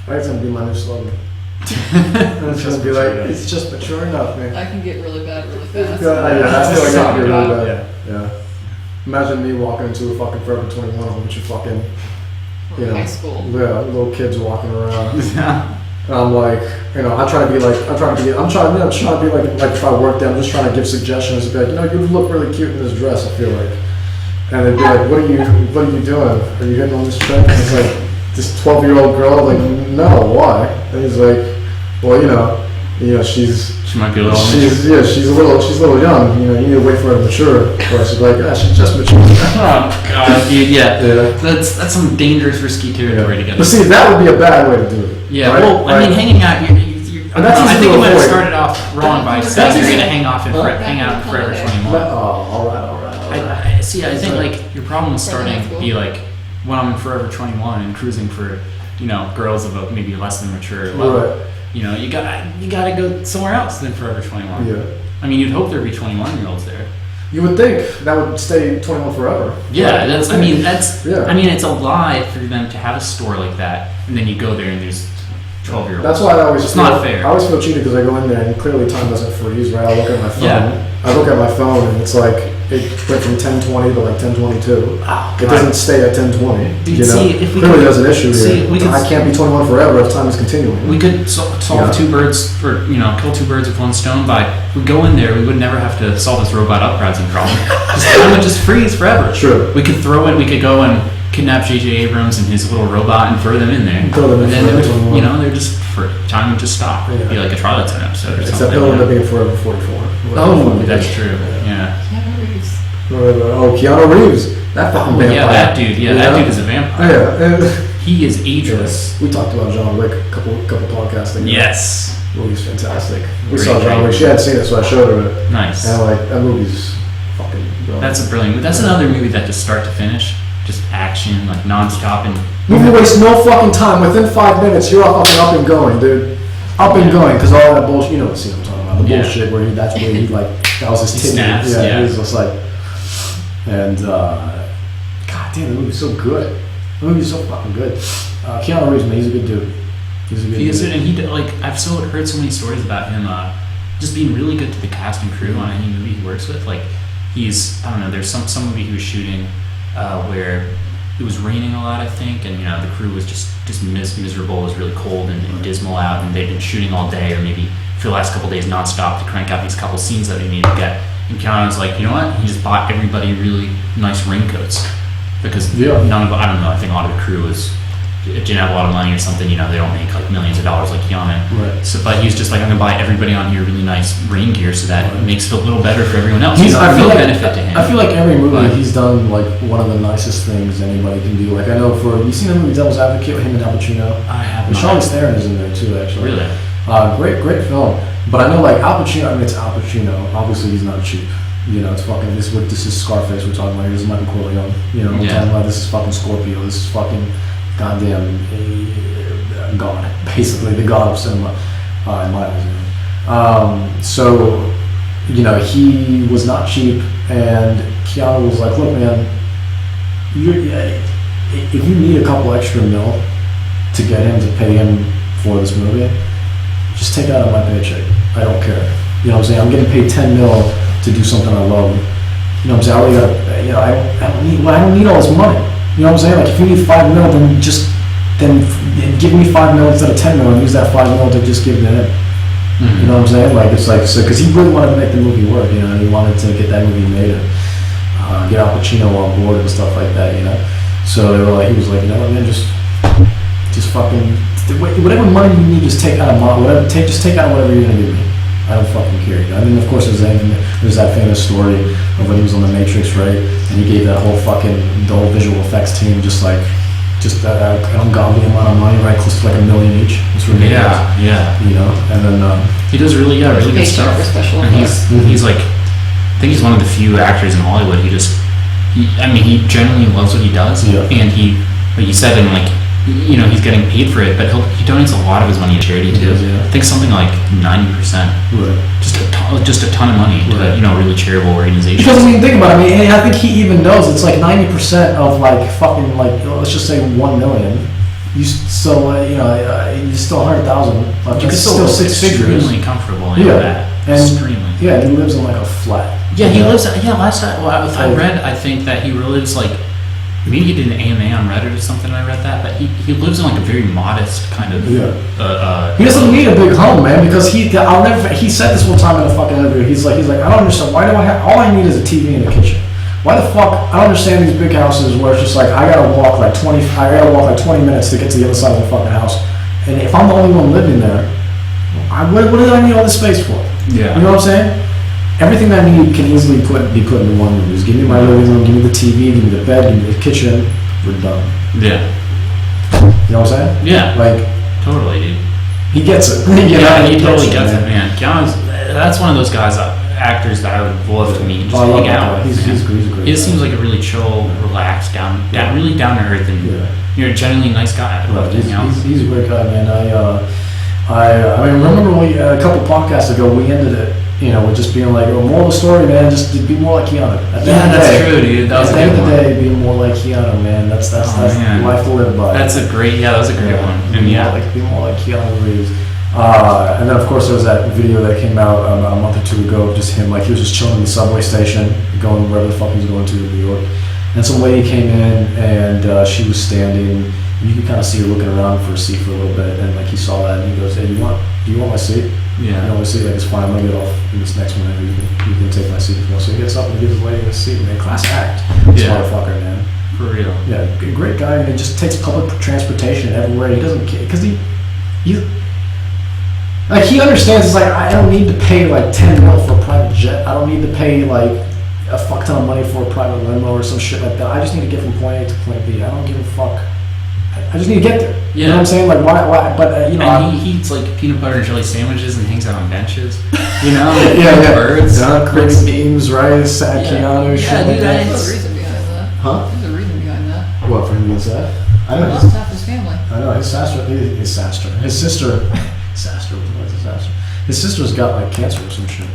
That's gonna be my new slogan. It's gonna be like, it's just mature enough, man. I can get really bad really fast. Yeah, I feel like I can get really bad. Yeah. Imagine me walking into a fucking Forever 21 with a bunch of fucking, you know, high school. Yeah, little kids walking around. Yeah. And I'm like, you know, I'm trying to be like if I work there, I'm just trying to give suggestions. Be like, you know, you look really cute in this dress. I feel like, and they'd be like, what are you doing? Are you hitting on this chick? And it's like this 12-year-old girl. Like, no, why? And he's like, well, you know, she might be a little. She's a little young. You know, you need to wait for her to mature. Or she's like, she's just mature. Oh God, dude, yeah. That's some dangerous, risky territory to get. But see, that would be a bad way to do it. Yeah, right? well, I mean, hanging out. I think you might have started off wrong by saying you're gonna hang out in Forever 21. All right. I think like your problem is starting to be like when I'm in Forever 21 and cruising for, you know, girls of maybe less than mature level. Right. You know, you gotta go somewhere else than Forever 21. Yeah. I mean, you'd hope there'd be 21-year-olds there. You would think that would stay 21 forever. Yeah, right? I mean, it's a lie for them to have a store like that, and then you go there and there's 12-year-olds. That's why It's not fair. I always feel cheated because I go in there and clearly time doesn't freeze, right? I look at my phone. Yeah. I look at my phone and it's like it went from 10:20 to like 10:22. Oh, it doesn't stay at 10:20. Dude, you know? see, if we clearly there's an issue here. I can't be 21 forever if time is continuing. We could solve two birds, or kill two birds with one stone by we go in there. We would never have to solve this robot uprising problem. Time would just freeze forever. True. We could go and kidnap J.J. Abrams and his little robot and throw them in there. They're just time would just stop. It'd be like a Twilight Zone episode or something. Except they'll end up being Forever 44. Oh, that's true. Yeah. Keanu Reeves. That fucking vampire. Yeah, that dude. Yeah, that dude is a vampire. Yeah. He is ageless. We talked about John Wick a couple podcasts ago. Yes. Movie's fantastic. We saw John Wick. She hadn't seen it, so I showed her it. Nice. And that movie's fucking brilliant. That's a brilliant movie. That's another movie that just start to finish, just action, like non-stop. And movie wastes no fucking time. Within 5 minutes, you're fucking up and going, dude. Up and going, because all that bullshit, you know the scene I'm talking about. The bullshit where that was his titty. Snaps, he was just like, and god damn, the movie's so good. The movie's so fucking good. Keanu Reeves, man, he's a good dude. He is, and I've heard so many stories about him just being really good to the cast and crew on any movie he works with. Like I don't know, there's some movie he was shooting where it was raining a lot, I think, and the crew was just miserable. It was really cold and dismal out, and they'd been shooting all day or maybe for the last couple of days nonstop to crank out these couple scenes that they needed to get. And Keanu was like, you know what? He just bought everybody really nice raincoats because none of I don't know. I think a lot of the crew didn't have a lot of money or something. They don't make like millions of dollars like Keanu. Right. So, but he was just like, I'm gonna buy everybody on here really nice rain gear so that it makes it a little better for everyone else. I feel like benefit to him. I feel like every movie he's done like one of the nicest things anybody can do. Like I know you seen the movie Devil's Advocate with him and Al Pacino? I have. And Charlize Theron is in there too, actually. Really? Great film. But I know like Al Pacino. I mean, it's Al Pacino. Obviously, he's not cheap. It's fucking this is Scarface we're talking about here. This is Michael Corleone. We're talking about this is fucking Scorpio. This is fucking goddamn god, basically the god of cinema, in my opinion. So he was not cheap, and Keanu was like, look, man, if you need a couple extra mil, to get him to pay him for this movie, just take it out of my paycheck. I don't care. You know what I'm saying? I'm getting paid $10 million to do something I love. You know what I'm saying? I really gotta, you know, I don't need all this money. You know what I'm saying? Like if you need $5 million, then give me $5 million instead of $10 million. Use that $5 million to just give to him. Mm-hmm. You know what I'm saying? Like it's like so because he really wanted to make the movie work. You know, and he wanted to get that movie made and get Al Pacino on board and stuff like that. You know, so they were like, he was like, you know what, man, just fucking whatever money you need, just take out of just take out whatever you're gonna give me. I don't fucking care. You know? I mean, of course, there's that famous story of when he was on the Matrix, right? And he gave that whole the whole visual effects team just an ungodly amount of money, right? Close to like $1 million each. It's ridiculous. Yeah. You know, and then he does really good stuff. And he's like, I think he's one of the few actors in Hollywood. He genuinely loves what he does, and he, like you said, and like, you know, he's getting paid for it, but he donates a lot of his money to charity too. I think something like 90%, just a ton of money to really charitable organizations. Because when you think about it, I think he even knows it's like 90% of like fucking like let's just say 1 million. You still you still 100,000. You could still six figures. Extremely comfortable. That. Extremely. Yeah, and he lives in like a flat. Yeah, he lives. Last time I read, I think that he lives like. Maybe he did an AMA on Reddit or something. I read that, but he lives in like a very modest kind of. Yeah. He doesn't need a big home, man, because he said this one time in a fucking interview. He's like I don't understand. Why do I have all I need is a TV in the kitchen? Why the fuck? I don't understand these big houses where it's just like I gotta walk like 20 minutes to get to the other side of the fucking house, and if I'm the only one living there, what do I need all this space for? Yeah. You know what I'm saying? Everything that I need can easily be put into one room. Just give me my living room, give me the TV, give me the bed, give me the kitchen. We're done. Yeah. You know what I'm saying? Yeah. Like, totally, dude. He gets it. He totally gets it, man. That's one of those guys, actors that I would love to meet. Just hang out. He's great. He just seems like a really chill, relaxed, really down to earth, and you're a genuinely nice guy. I'd love to hang out. He's a great guy, man. I mean, remember a couple podcasts ago we ended it. You know, with just being like, moral of the story, man, just be more like Keanu. That's true, dude. That was a good one. At the end of the day, be more like Keanu, man. That's life to live by. That was a great one. And be more like Keanu Reeves. And then of course there was that video that came out a month or two ago of just him, like he was just chilling in the subway station, going wherever the fuck he was going to in New York. And some lady came in and she was standing. And you could kind of see her looking around for a seat for a little bit, and like he saw that and he goes, "Hey, do you want my seat?" Yeah. You know, my seat, like, it's fine, I'm gonna get off in this next one, and you can take my seat if you want. So he gets up and gives the lady a seat, man. Class act. This motherfucker, man. For real. Yeah, great guy, and he just takes public transportation everywhere. He doesn't care, because he understands, it's like, I don't need to pay like $10 million for a private jet. I don't need to pay like a fuck ton of money for a private limo or some shit like that. I just need to get from point A to point B. I don't give a fuck. I just need to get there. Yeah. You know what I'm saying? Like, why? But, you know. And he eats like peanut butter and jelly sandwiches and hangs out on benches. You know? Yeah. Birds. Creating memes, right? Sad Keanu, shit like that. There's a reason behind that. Huh? There's a reason behind that. What, for him being sad? I know. He lost half his family. I know. His sister. His sister's got like cancer or some shit,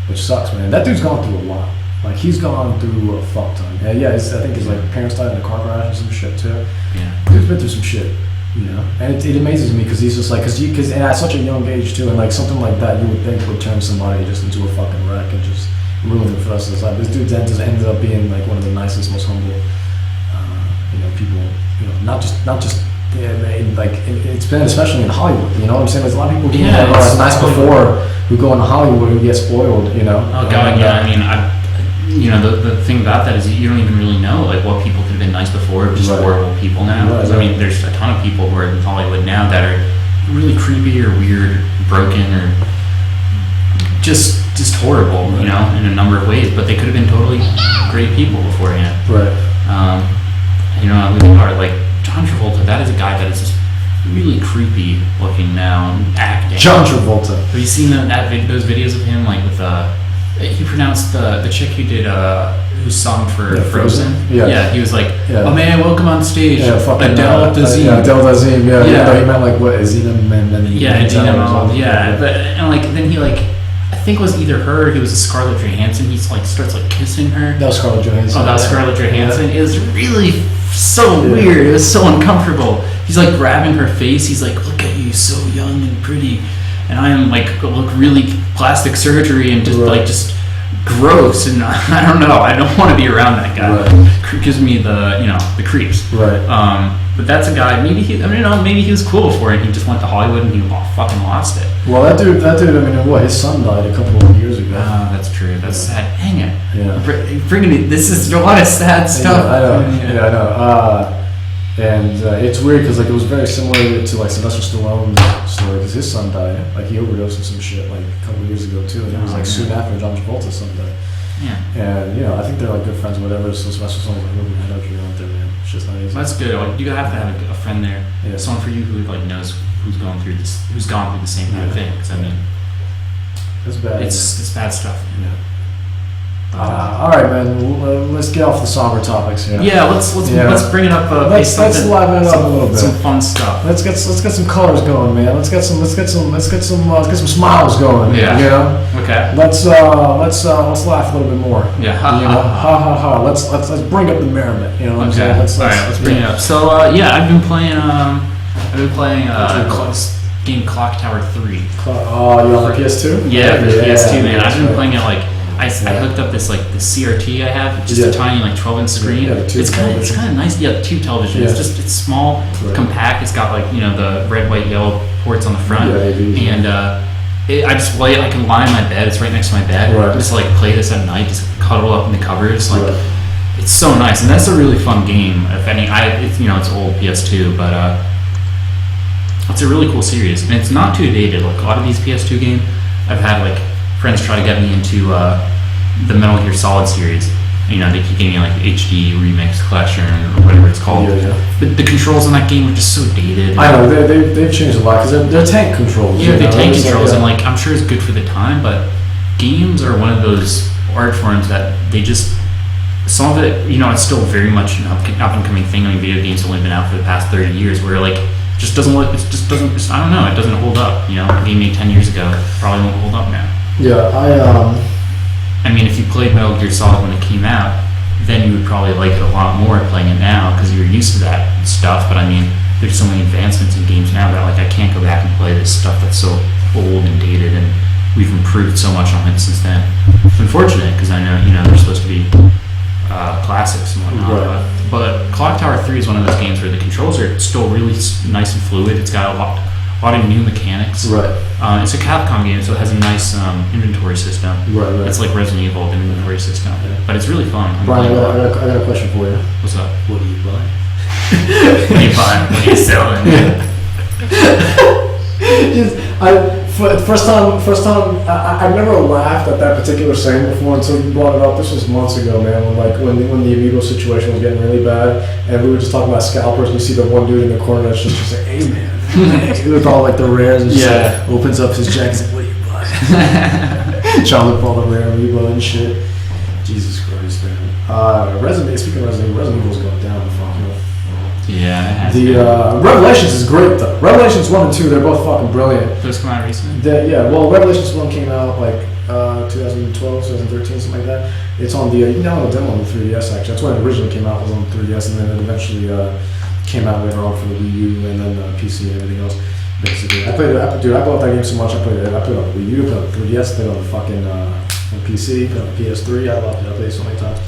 which sucks, man. That dude's gone through a lot. Like he's gone through a fuck ton. I think his like parents died in a car crash and some shit too. Yeah. Dude's been through some shit, you know. And it amazes me because he's just like, because at such a young age too, and like something like that you would think would turn somebody just into a fucking wreck and just ruin it for the rest of his life. This dude then just ended up being like one of the nicest, most humble, people. You know, not just. It's been especially in Hollywood. You know what I'm saying? There's a lot of people who are nice before who go into Hollywood who get spoiled. You know. Oh god, yeah. I mean, the thing about that is you don't even really know like what people could have been nice before, just horrible people now. Right. I mean, there's a ton of people who are in Hollywood now that are really creepy or weird, broken, or just horrible. You know, in a number of ways. But they could have been totally great people beforehand. Right. Like John Travolta, that is a guy that is just really creepy looking now and acting. John Travolta. Have you seen those videos of him, like with he pronounced the chick who did who sung for Frozen? Yeah, he was like, "Oh man, welcome on stage, Adele Dazeem." Yeah, Adele Dazeem. Yeah. He meant like what? Azina Man. Yeah, but and like then he like. I think it was either her or he was a Scarlett Johansson. He's like starts like kissing her. That was Scarlett Johansson. Oh, that was Scarlett Johansson. Yeah. It was really so weird. It was so uncomfortable. he's like grabbing her face. He's like, look at you, so young and pretty, and I am like look really plastic surgery and just gross, and I don't know. I don't want to be around that guy. Right. Gives me the creeps. Right. But that's a guy. Maybe he was cool before, and he just went to Hollywood and he fucking lost it. Well, that dude. I mean, his son died a couple of years ago. That's true. That's sad. Dang it. Yeah. Bringing me. This is a lot of sad stuff. I know. Yeah, I know. And it's weird because like it was very similar to like Sylvester Stallone's story because his son died. Like he overdosed on some shit like a couple of years ago too, and it was like soon after John Travolta's son died. Yeah. And I think they're like good friends, whatever. So Sylvester Stallone's like, "Look, head out here out there, man. It's just not easy." That's good. Like, you have to have a friend there, someone for you who like knows who's gone through the same kind of thing. Because I mean, it's bad. It's bad stuff. Yeah. All right, man. Let's get off the somber topics here. Yeah, let's bring it up. Let's liven it up a little bit. Some fun stuff. Let's get some colors going, man. Let's get some smiles going. Yeah. Okay. Let's laugh a little bit more. Yeah. Ha ha ha. Let's bring up the merriment. You know what I'm saying? Let's bring it up. So I've been playing game Clock Tower 3. You on the PS2? Yeah, the PS2, man. I've been playing it like. I hooked up this CRT I have, just a tiny 12-inch screen. It's kind of nice. Yeah, the tube television. It's small, compact. It's got the red, white, yellow ports on the front, and I just play it. I can lie in my bed. It's right next to my bed. Right. Just play this at night. Just cuddle up in the covers. It's so nice, and that's a really fun game. If any, it's old PS2, but it's a really cool series, and it's not too dated. Like a lot of these PS2 games, I've had friends try to get me into the Metal Gear Solid series. They keep giving me HD remix collection or whatever it's called. But the controls in that game are just so dated. I know they've changed a lot because they're tank controls. Yeah, they're tank controls, and I'm sure it's good for the time. But games are one of those art forms that they just some of it. It's still very much an up and coming thing. Video games have only been out for the past 30 years, where just doesn't look. It just doesn't. I don't know. It doesn't hold up. A game made 10 years ago probably won't hold up now. Yeah, I mean, if you played Metal Gear Solid when it came out, then you would probably like it a lot more playing it now because you're used to that stuff. But I mean, there's so many advancements in games now that I can't go back and play this stuff that's so old and dated, and we've improved so much on it since then. It's unfortunate because I know they're supposed to be classics and whatnot. Right. But Clock Tower 3 is one of those games where the controls are still really nice and fluid. It's got a lot of new mechanics. Right. It's a Capcom game, so it has a nice inventory system. Right. It's like Resident Evil inventory system, but it's really fun. Brian, I got a question for you. What's up? What do you buy? What are you buying? What are you selling? First time, I've never laughed at that particular saying before until you brought it up. This was months ago, man. When the Amiibo situation was getting really bad, and we were just talking about scalpers, and you see the one dude in the corner that's just like, "Hey, man." With all the rares and just opens up his jacket and like, what are you buying? Trying to look for all the rare Amiibo and shit. Jesus Christ, man. Speaking of Resident Evil's going down the fuck hill. Yeah, it has The Revelations is great though. Revelations 1 and 2, they're both fucking brilliant. Those come out recently? Revelations 1 came out 2012, 2013, something like that. It's on you can download a demo on the 3DS actually. That's when it originally came out, was on the 3DS, and then it eventually came out later on for the Wii U and then PC and everything else. Basically, I bought that game so much. I played it on the Wii U, played it on the 3DS, played it on the fucking on PC, played it on the PS3. I loved it. I played it so many times.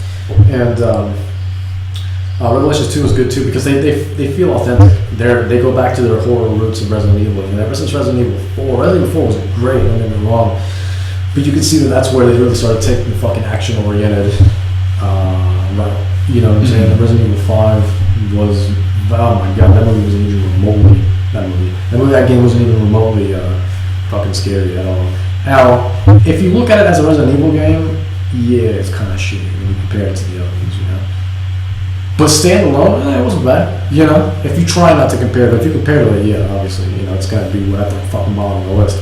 And Revelations 2 was good too because they feel authentic. They go back to their horror roots of Resident Evil. And ever since Resident Evil 4, Resident Evil 4 was great. Don't get me wrong, but you can see that's where they really started taking the fucking action-oriented route. You know what I'm saying? Resident Evil 5 was. Oh my god, that movie wasn't even remotely. That game wasn't even remotely fucking scary at all. Now, if you look at it as a Resident Evil game, yeah, it's kind of shitty when you compare it to the other ones, But standalone, it wasn't bad. If you try not to compare, but if you compare to it, yeah, obviously, it's gonna be at the fucking bottom of the list.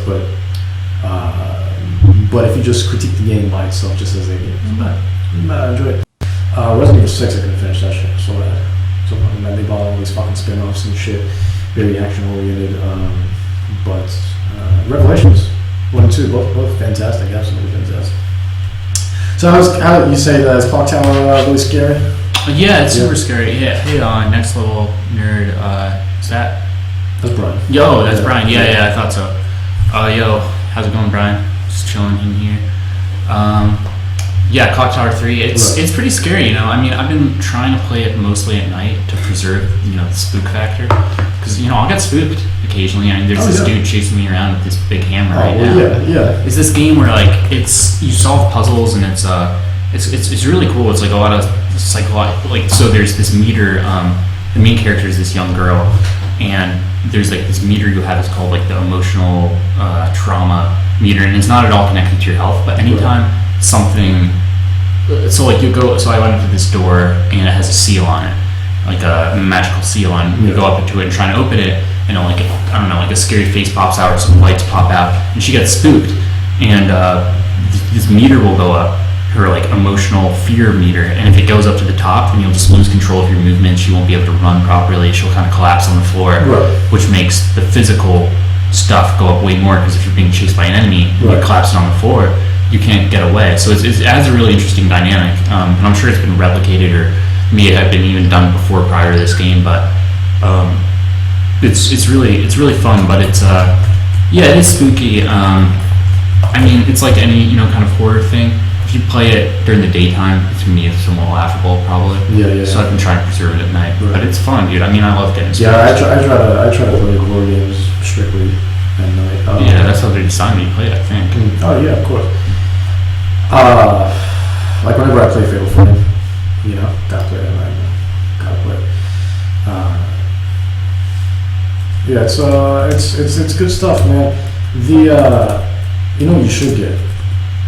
But if you just critique the game by itself, just as a game, it's not bad. I enjoy it. Resident Evil 6, I couldn't finish that shit. So they bought all these fucking spin-offs and shit, very action-oriented. But Revelations 1 and 2, both fantastic, absolutely fantastic. So how you say that? Is Clock Tower really scary? Yeah, it's super scary. Yeah. Hey, Next Level Nerd that? That's Brian. Yo, that's Brian. Yeah, I thought so. Yo, how's it going, Brian? Just chilling in here. Yeah, Clock Tower 3. It's pretty scary, you know. I mean, I've been trying to play it mostly at night to preserve, you know, the spook factor. Because, you know, I'll get spooked occasionally. I mean, there's this dude chasing me around with this big hammer right now. Yeah. It's this game where like you solve puzzles and it's really cool. It's like a lot of psychological. Like, so there's this meter. The main character is this young girl, and there's like this meter you have. It's called like the emotional trauma meter, and it's not at all connected to your health. But anytime something, so like so I went up to this door and it has a seal on it, like a magical seal on it. You go up to it and try to open it, and like I don't know, like a scary face pops out or some lights pop out, and she gets spooked, and this meter will go up, her like emotional fear meter, and if it goes up to the top, then you'll just lose control of your movements. You won't be able to run properly. She'll kind of collapse on the floor, which makes the physical stuff go up way more, because if you're being chased by an enemy and you're collapsing on the floor, you can't get away. So it adds a really interesting dynamic, and I'm sure it's been replicated or may have been even done before prior to this game, but it's really fun. But it's it is spooky. I mean, it's like any, you know, kind of horror thing. If you play it during the daytime, to me it's somewhat laughable, probably. Yeah. So I've been trying to preserve it at night, but it's fun, dude. I mean, I love getting spooked. Yeah, I try to play horror games strictly at night. Yeah, that's how they decided me to play it, I think. Oh yeah, of course. Like whenever I play Fatal Frame, you know, gotta play it at night. Gotta play it. Yeah, it's good stuff, man. You know what you should get,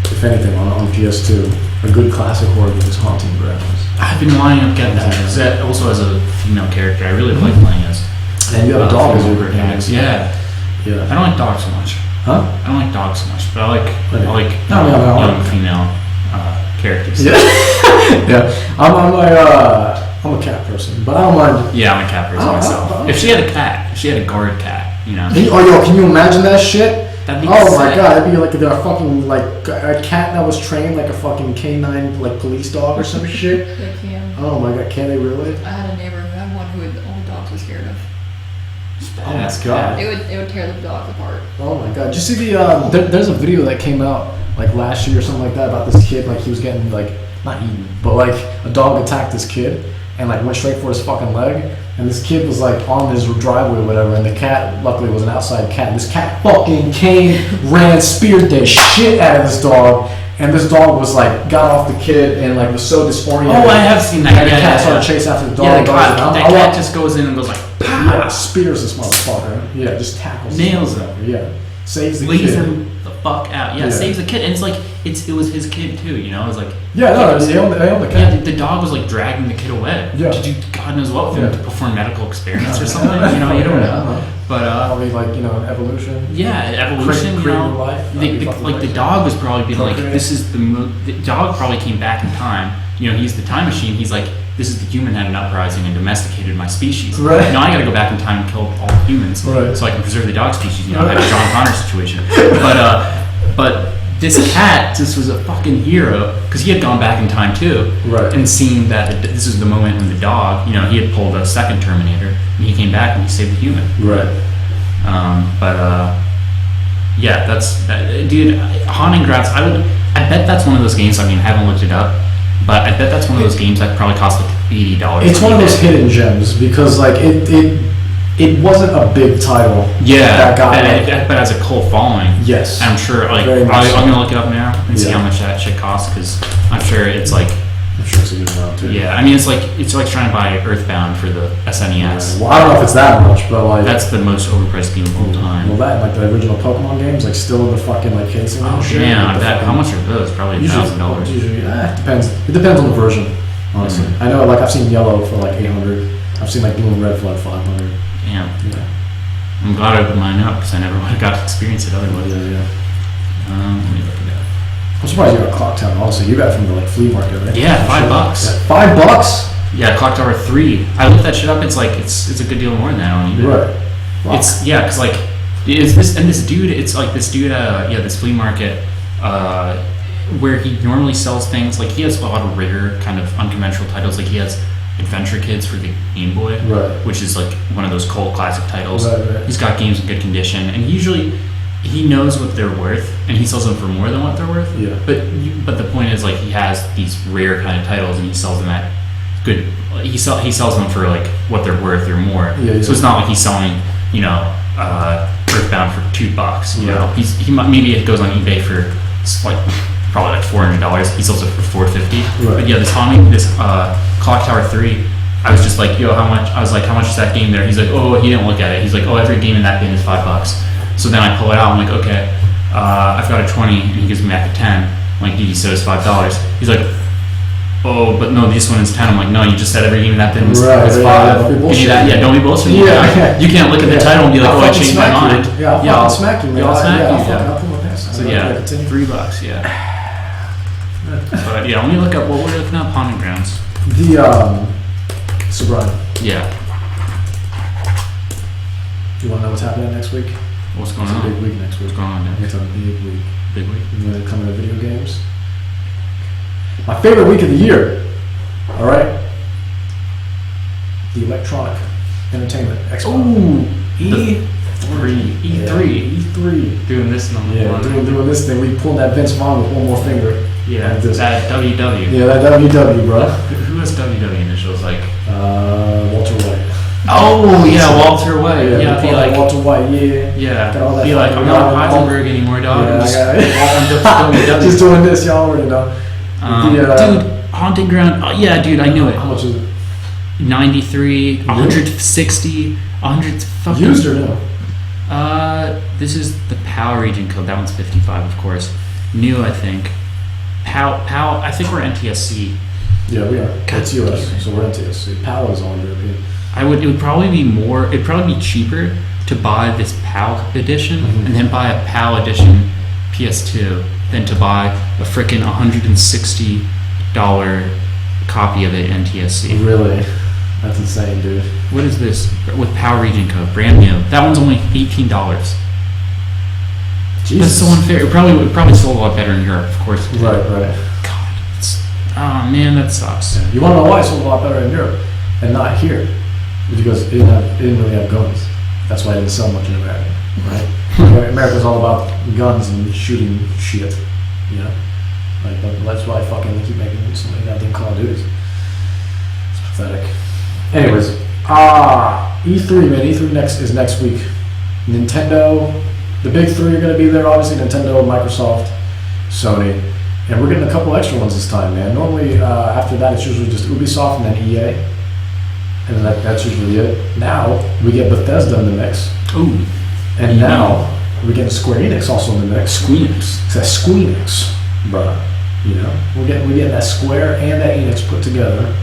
if anything, on PS2, a good classic horror game is Haunting Grounds. I've been wanting to get that, because that also has a female character. I really like playing as. And you have a dog as your protagonist. Yeah. I don't like dogs so much. Huh? I don't like dogs so much, but I like young female characters. Yeah. Yeah. I'm a cat person, but I don't mind. Yeah, I'm a cat person myself. If she had a guard cat, you know. Can you imagine that shit? That'd be sick. My god, that'd be like a fucking like a cat that was trained like a fucking canine like police dog or some shit. They can. Oh my god, can they really? I had a neighbor who had one who all dogs was scared of. Oh my god. It would tear the dogs apart. Oh my god. Did you see there's a video that came out like last year or something like that about this kid, like he was getting like not eaten, but like a dog attacked this kid and like went straight for his fucking leg. And this kid was like on his driveway or whatever, and the cat, luckily, was an outside cat. And this cat fucking ran, speared the shit out of this dog. And this dog was like, got off the kid and like was so disoriented. Oh, I have seen that. And the cat started chasing after the dog. Yeah, the cat just goes in and goes like, pow! Yeah, spears this motherfucker. Yeah, just tackles. Nails him. Yeah, saves the kid. Lays him the fuck out. Yeah, saves the kid. And it's like, it was his kid too, you know? It was like... Yeah, no, they own the cat. Yeah, the dog was like dragging the kid away. Yeah. To do God knows what with him, to perform medical experiments or something. You know, you don't know. But probably like, you know, evolution. Yeah, evolution. You know, life. The dog was probably being like, this is the dog probably came back in time. You know, he's the time machine. He's like, this is the human had an uprising and domesticated my species. Right. Now I got to go back in time and kill all humans, so I can preserve the dog species. You know, like a John Connor situation. But this cat just was a fucking hero, because he had gone back in time too, and seen that this is the moment when the dog, you know, he had pulled a second Terminator, and he came back and he saved the human. Yeah, dude. Haunting Grounds. I bet that's one of those games. I mean, I haven't looked it up, but I bet that's one of those games that probably cost like $80. It's one of those hidden gems, because like it wasn't a big title. Yeah, but as a cult following. Yes. I'm sure, like, I'm going to look it up now and see how much that shit costs, because I'm sure it's like... I'm sure it's a good amount, too. Yeah, I mean, it's like trying to buy Earthbound for the SNES. Yeah. Well, I don't know if it's that much, but like... That's the most overpriced game of all time. Well, that, like, the original Pokemon games, like, still in the fucking, like, casing and shit. Yeah, how much are those? Probably $1,000. Usually, it depends. It depends on the version, honestly. I know, like, I've seen yellow for, like, 800. I've seen, like, blue and red for, like, 500. Yeah. I'm glad I opened mine up, because I never would have got to experience it otherwise. Let me look it up. I'm surprised you got Clock Tower. Honestly, you got it from the like flea market, right? Yeah, $5. Yeah, $5? Yeah, Clock Tower 3. I looked that shit up. It's like it's a good deal more than that on eBay. Right. Wow. It's because like this dude. It's like this dude. This flea market. Where he normally sells things like he has a lot of rare kind of unconventional titles. Like he has Adventure Kids for the Game Boy, Right. which is like one of those cult classic titles. Right. He's got games in good condition, and usually he knows what they're worth, and he sells them for more than what they're worth. Yeah. But the point is, like, he has these rare kind of titles, and he sells them at good. He sells them for like what they're worth or more. Yeah. So it's not like he's selling, Earthbound for $2. You know, maybe it goes on eBay for like probably like $400. He sells it for $450. Right. But yeah, this Clock Tower 3. I was just like, yo, how much? I was like, how much is that game there? He's like, oh, he didn't look at it. He's like, oh, every game in that bin is $5. So then I pull it out. I'm like, okay, I've got a 20, and he gives me back a 10. I'm like, dude, so it's $5. He's like, oh, but no, this one is 10. I'm like, no, you just said every game in that bin was 5. Yeah, don't be bullshitting. Yeah. You can't look at the title and be like, oh, I changed my mind. Yeah, I'll smack you, man. I'll smack you. I'll pull my pants. So yeah, $3. Yeah. But yeah, let me look up what we're looking at. Ponding Grounds. So Brian, Yeah. do you want to know what's happening next week? What's going It's a on? big week next week. What's going on, man? It's a big week. Big week. When it comes to video games. My favorite week of the year. All right. The Electronic Entertainment Expo. Ooh, E3. E3. Doing this number Yeah, one. doing this thing. We pulled that Vince Vaughn with one more finger. Yeah, Like this. that WW. Yeah, that WW, bro. Who has WW initials? Like. Walter White. Oh yeah, Walter White. Yeah, be be like. Walter White. Yeah. Yeah. Got all that Be like, I'm not Heisenberg anymore, dog. I'm just WW. Just doing this. Y'all already know. Dude, Haunting Ground. Oh, yeah, dude, I knew it. How much is it? 93, 160, 100. Fucking. Used or no? This is the PAL region code. That one's 55, of course. New, I think. PAL. I think we're NTSC. Yeah, we are. God It's US, damn it. so we're NTSC. PAL is all European. It would probably be more. It'd probably be cheaper to buy this PAL edition Mhm. and then buy a PAL edition PS2 than to buy a frickin' $160 copy of it NTSC. Really? That's insane, dude. What is this with PAL region code? Brand new. That one's only $18. That's so unfair. It probably sold a lot better in Europe, of course. Right. God, oh man, that sucks. You want to know why it sold a lot better in Europe and not here? Because it didn't really have guns. That's why it didn't sell much in America, right? America's all about guns and shooting shit, you know? Like, that's why fucking they keep making so many goddamn Call of Duties. It's pathetic. Anyways, E3, man. E3 is next week. Nintendo, the big three are going to be there, obviously. Nintendo, Microsoft, Sony. And we're getting a couple extra ones this time, man. Normally, after that, it's usually just Ubisoft and then EA. And that's usually it. Now, we get Bethesda in the mix. Ooh. And now, we're getting Square Enix also in the mix. Squeenix. It's that Squeenix, bruh. You know? We're getting that Square and that Enix put together,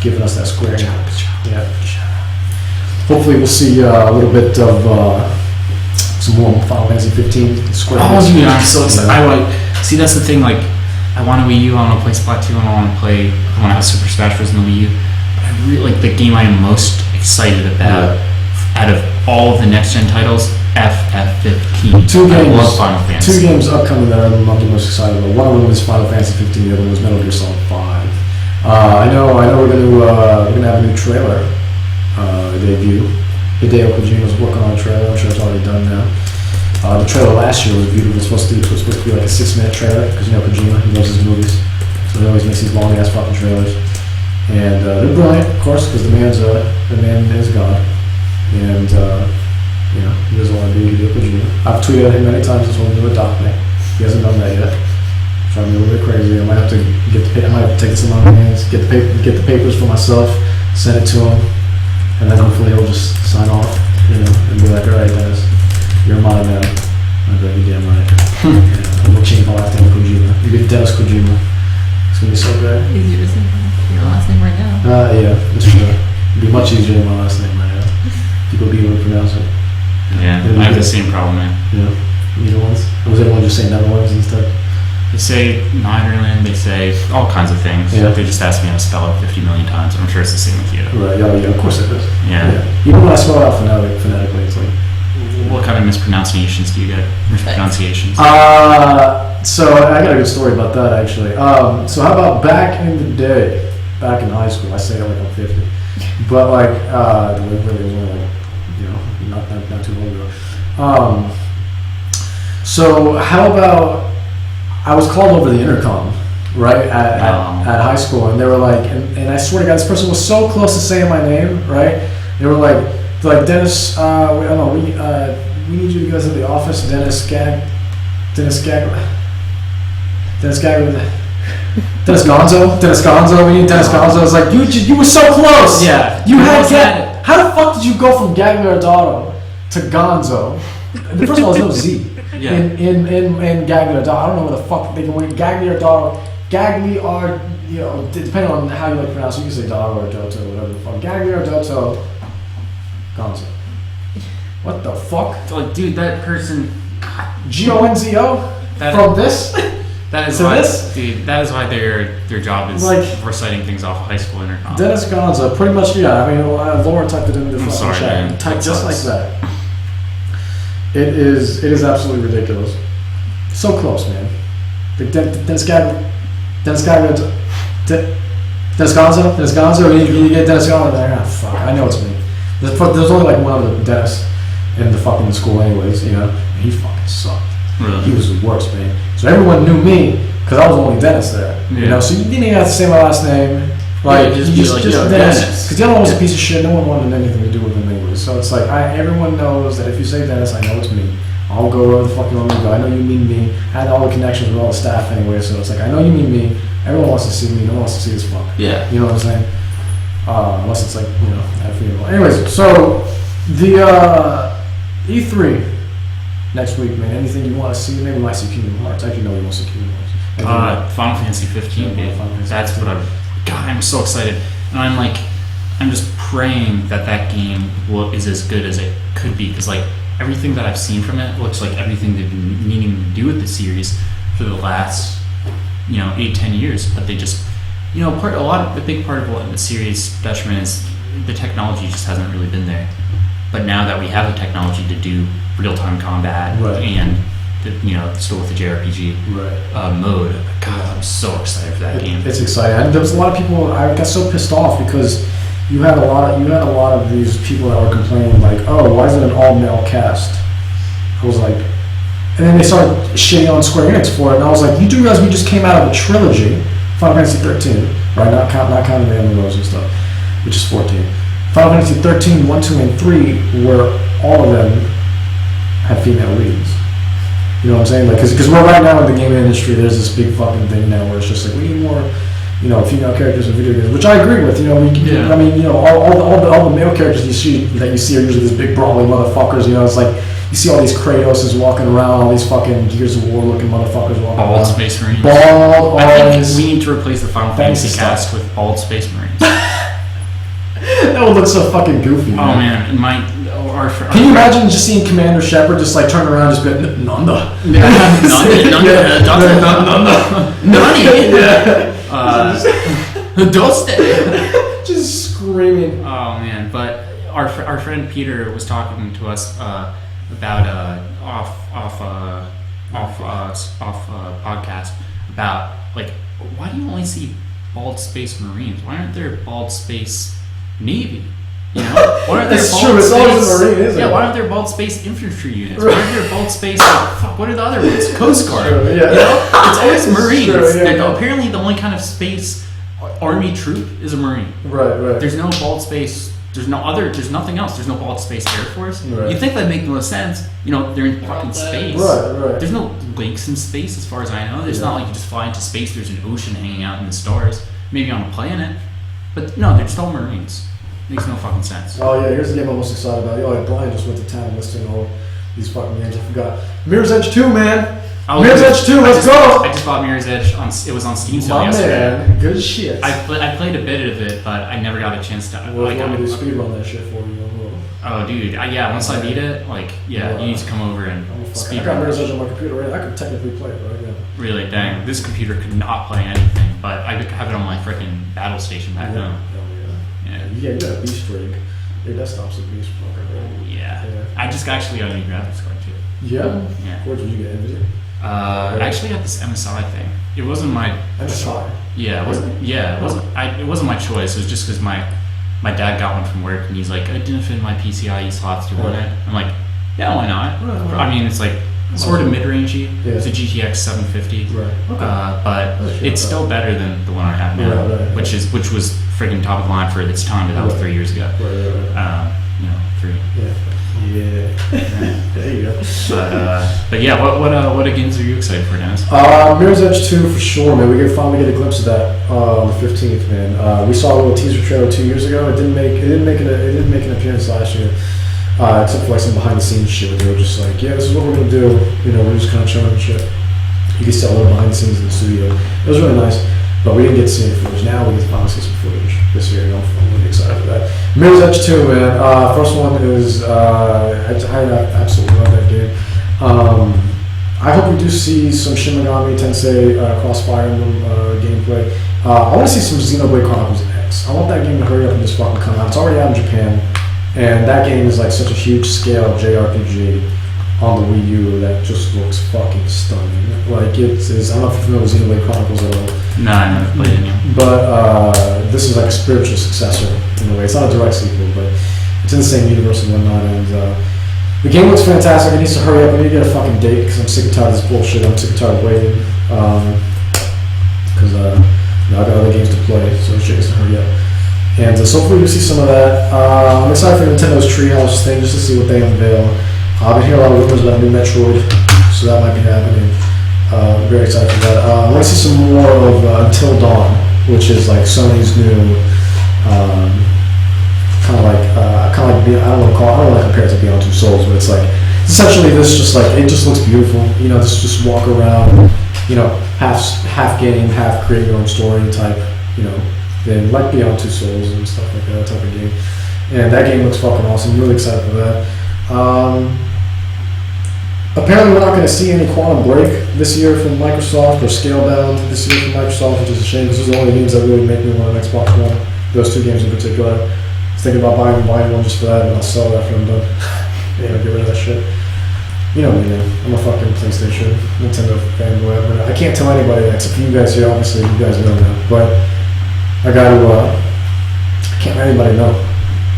giving us that Square Enix. Yeah. Hopefully, we'll see a little bit of some more Final Fantasy 15 Square Enix. Oh, dude, I'm so excited. See, that's the thing. Like, I want a Wii U. I want to play Splatoon. I want to have Super Smash Bros. On the Wii U. But I really like the game I am most excited about out of all of the next gen titles. FF15. Two games. I love Final Fantasy. Two games upcoming that I'm the most excited about. One of them is Final Fantasy 15. The other one was Metal Gear Solid 5. I know. We're gonna have a new trailer debut. Hideo Kojima's working on a trailer. I'm sure it's already done now. The trailer last year was beautiful. It was supposed to be like a 6-minute trailer because Kojima, he loves his movies, so he always makes these long ass fucking trailers. And they're brilliant, of course, because the man is God, and he doesn't want to be Hideo Kojima. I've tweeted at him many times and told him to adopt me. He hasn't done that yet. Trying to be a little bit crazy. I might have to take this in my own hands, get the papers for myself, send it to him, and then hopefully he'll just sign off, and be like, all right, Dennis, you're mine now. I'd be like, you're damn right. And we'll change my last name to Kojima. You get Dennis Kojima. It's gonna be so good. Easier to say your last name right now. Yeah, it's true. It'd be much easier than my last name right now. People be able to pronounce it. Yeah, I have the same problem, man. Yeah. Either ones? Or was everyone just saying Netherlands instead? They say Netherlands, they say all kinds of things. Yeah. They just ask me how to spell it 50 million times. I'm sure it's the same with you. Right, yeah, of course it is. Yeah. Even when I spell it out phonetically, it's like... What kind of mispronunciations do you get? Mispronunciations? So I got a good story about that, actually. So how about back in the day, back in high school. I say it like I'm 50, but like really was only like, you know, not too long ago. So how about I was called over the intercom, right, at high school, and they were like, and I swear to God, this person was so close to saying my name, right? They were like, Dennis, we need you to go to the office, Dennis Gonzo, we need Dennis Gonzo. It's like, you were so close. Yeah. You had how the fuck did you go from Gagliardato to Gonzo? First of all, there's no Z in Gagliardato. I don't know where the fuck they can win. Gagliardato, you know, depending on how you like to pronounce it, you can say Dato or Doto, whatever the fuck. Gagliardato, Gonzo. What the fuck? Like, dude, that person. Gonzo? From this? That is dude. That is why their job is like reciting things off of high school intercom. Dennis Gonzo, pretty much, yeah. I mean, Laura typed it in the fucking chat. Typed just like that. It is absolutely ridiculous. So close, man. Dennis Gonzo, you get Dennis Gonzo there. Ah, fuck, I know it's me. There's only like one other Dennis in the fucking school, anyways. You know, and he fucking sucked. Really? He was the worst, man. So everyone knew me because I was the only Dennis there. Yeah. You know, so you didn't even have to say my last name. Like, yeah, just Dennis. Because the other one was a piece of shit. No one wanted anything to do with him anyways. So it's like, everyone knows that if you say Dennis, I know it's me. I'll go wherever the fuck you want me to go. I know you mean me. I had all the connections with all the staff anyway, so it's like, I know you mean me. Everyone wants to see me. No one wants to see this fuck. Yeah. You know what I'm saying? Unless it's like, you know, at a funeral. Anyways, so the E3 next week, man. Anything you want to see? Maybe we might see Kingdom Hearts. Actually, no, we won't see Kingdom Hearts. Final Fantasy 15, dude. That's what I'm so excited. And I'm just praying that game is as good as it could be. Because, like, everything that I've seen from it looks like everything they've been needing to do with the series for the last, 8-10 years. But they just, a big part of what the series' detriment is the technology just hasn't really been there. But now that we have the technology to do real-time combat and still with the JRPG mode, God, I'm so excited for that game. It's exciting. There was a lot of people. I got so pissed off because you had a lot of these people that were complaining like, oh, why is it an all-male cast? I was like, and then they started shitting on Square Enix for it, and I was like, you do realize we just came out of a trilogy, Final Fantasy 13, right? Not counting the MMOs and stuff, which is 14. Final Fantasy 13, 1, 2, and 3, where all of them had female leads. You know what I'm saying? Like, because we're right now in the gaming industry, there's this big fucking thing now where it's just like, we need more, female characters in video games, which I agree with. I mean, all the male characters you see are usually these big brawling motherfuckers. It's like you see all these Kratoses walking around, all these fucking Gears of War looking motherfuckers walking around. Bald Space Marines. I think we need to replace the Final Fantasy cast with bald Space Marines. That would look so fucking goofy. Oh man, can you imagine just seeing Commander Shepard just like turn around and just be like, Nanda. Doste. Just screaming. Oh man, but our friend Peter was talking to us about off podcast about like, why do you only see bald Space Marines? Why aren't there bald Space Navy? Why aren't there That's true. It's always a Marine, isn't it? Yeah. Why aren't there bald Space infantry units? Why aren't there bald Space? What are the other ones? Coast Guard. True, yeah. It's always Marines. True, yeah. Apparently, the only kind of space army troop is a Marine. Right. There's no bald Space. There's nothing else. There's no bald Space Air Force. Right. You'd think that'd make the most sense. They're in fucking space. Right. There's no lakes in space, as far as I know. It's not like you just fly into space. There's an ocean hanging out in the stars. Maybe on a planet, but no, they're just all Marines. Makes no fucking sense. Oh yeah, here's the game I'm most excited about. Brian just went to town listing all these fucking games. I forgot. Mirror's Edge 2, man. Mirror's Edge 2, let's go. I just bought Mirror's Edge it was on Steam sale yesterday. Man, good shit. I played a bit of it, but I never got a chance to. Well, I want to do speedrun that shit for you. Oh, dude, once I beat it, you need to come over and speedrun. I got Mirror's Edge on my computer right now. I could technically play it right now. Really, dang. This computer could not play anything, but I have it on my freaking battle station back home. Yeah, you got a beast rig. Your desktop's a beast fucker, right? Yeah. I just actually got a new graphics card too. Yeah? Yeah. Where did you get NVIDIA? I actually got this MSI thing. It wasn't my. MSI. Yeah, it wasn't. Yeah, it wasn't. It wasn't my choice. It was just because my dad got one from work, and he's like, "It didn't fit in my PCIe slots. Do you want it?" I'm like, "Yeah, why not?" Right. I mean, it's like sort of mid-rangey. Yeah. It's a GTX 750. Right. Okay. But it's still better than the one I have now, right. which was freaking top of the line for its time. But that was 3 years ago. Right. 3. Yeah. There you go. But yeah, what games are you excited for, Dennis? Mirror's Edge 2 for sure, man. We could finally get a glimpse of that on the 15th, man. We saw a little teaser trailer 2 years ago. It didn't make an appearance last year, except for like some behind the scenes shit. Where they were just like, yeah, this is what we're gonna do. You know, we're just kind of chilling and shit. You could see a little behind the scenes in the studio. It was really nice, but we didn't get to see any footage. Now we get to finally see some footage this year. I'm really excited for that. Mirror's Edge 2, man. First one is I absolutely love that game. I hope we do see some Shin Megami Tensei Crossfire Emblem gameplay. I want to see some Xenoblade Chronicles X. I want that game to hurry up and just fucking come out. It's already out in Japan, and that game is like such a huge scale JRPG on the Wii U that just looks fucking stunning. Like it is. I don't know if you're familiar with Xenoblade Chronicles at all. No, I never played it. But this is like a spiritual successor in a way. It's not a direct sequel, but it's in the same universe and whatnot. And the game looks fantastic. It needs to hurry up. I need to get a fucking date because I'm sick and tired of this bullshit. I'm sick and tired of waiting. Because I've got other games to play, so shit needs to hurry up. And so hopefully we'll see some of that. I'm excited for Nintendo's Treehouse thing just to see what they unveil. I've been hearing a lot of rumors about a new Metroid, so that might be happening. I'm very excited for that. I want to see some more of Until Dawn, which is like Sony's new kind of like I don't want to compare it to Beyond Two Souls, but it's like essentially this just like it just looks beautiful. You know, this just walk around, you know, half game, half create your own story type, you know, thing like Beyond Two Souls and stuff like that type of game. And that game looks fucking awesome. I'm really excited for that. Apparently we're not going to see any Quantum Break this year from Microsoft or Scalebound this year from Microsoft, which is a shame because those are the only games that really make me want an Xbox One. Those two games in particular. I was thinking about buying one just for that, and I'll sell it after I'm done. You know, get rid of that shit. You know me, man. I'm a fucking PlayStation, Nintendo fanboy. I can't tell anybody that except for you guys here. Obviously, you guys know that. But I can't let anybody know.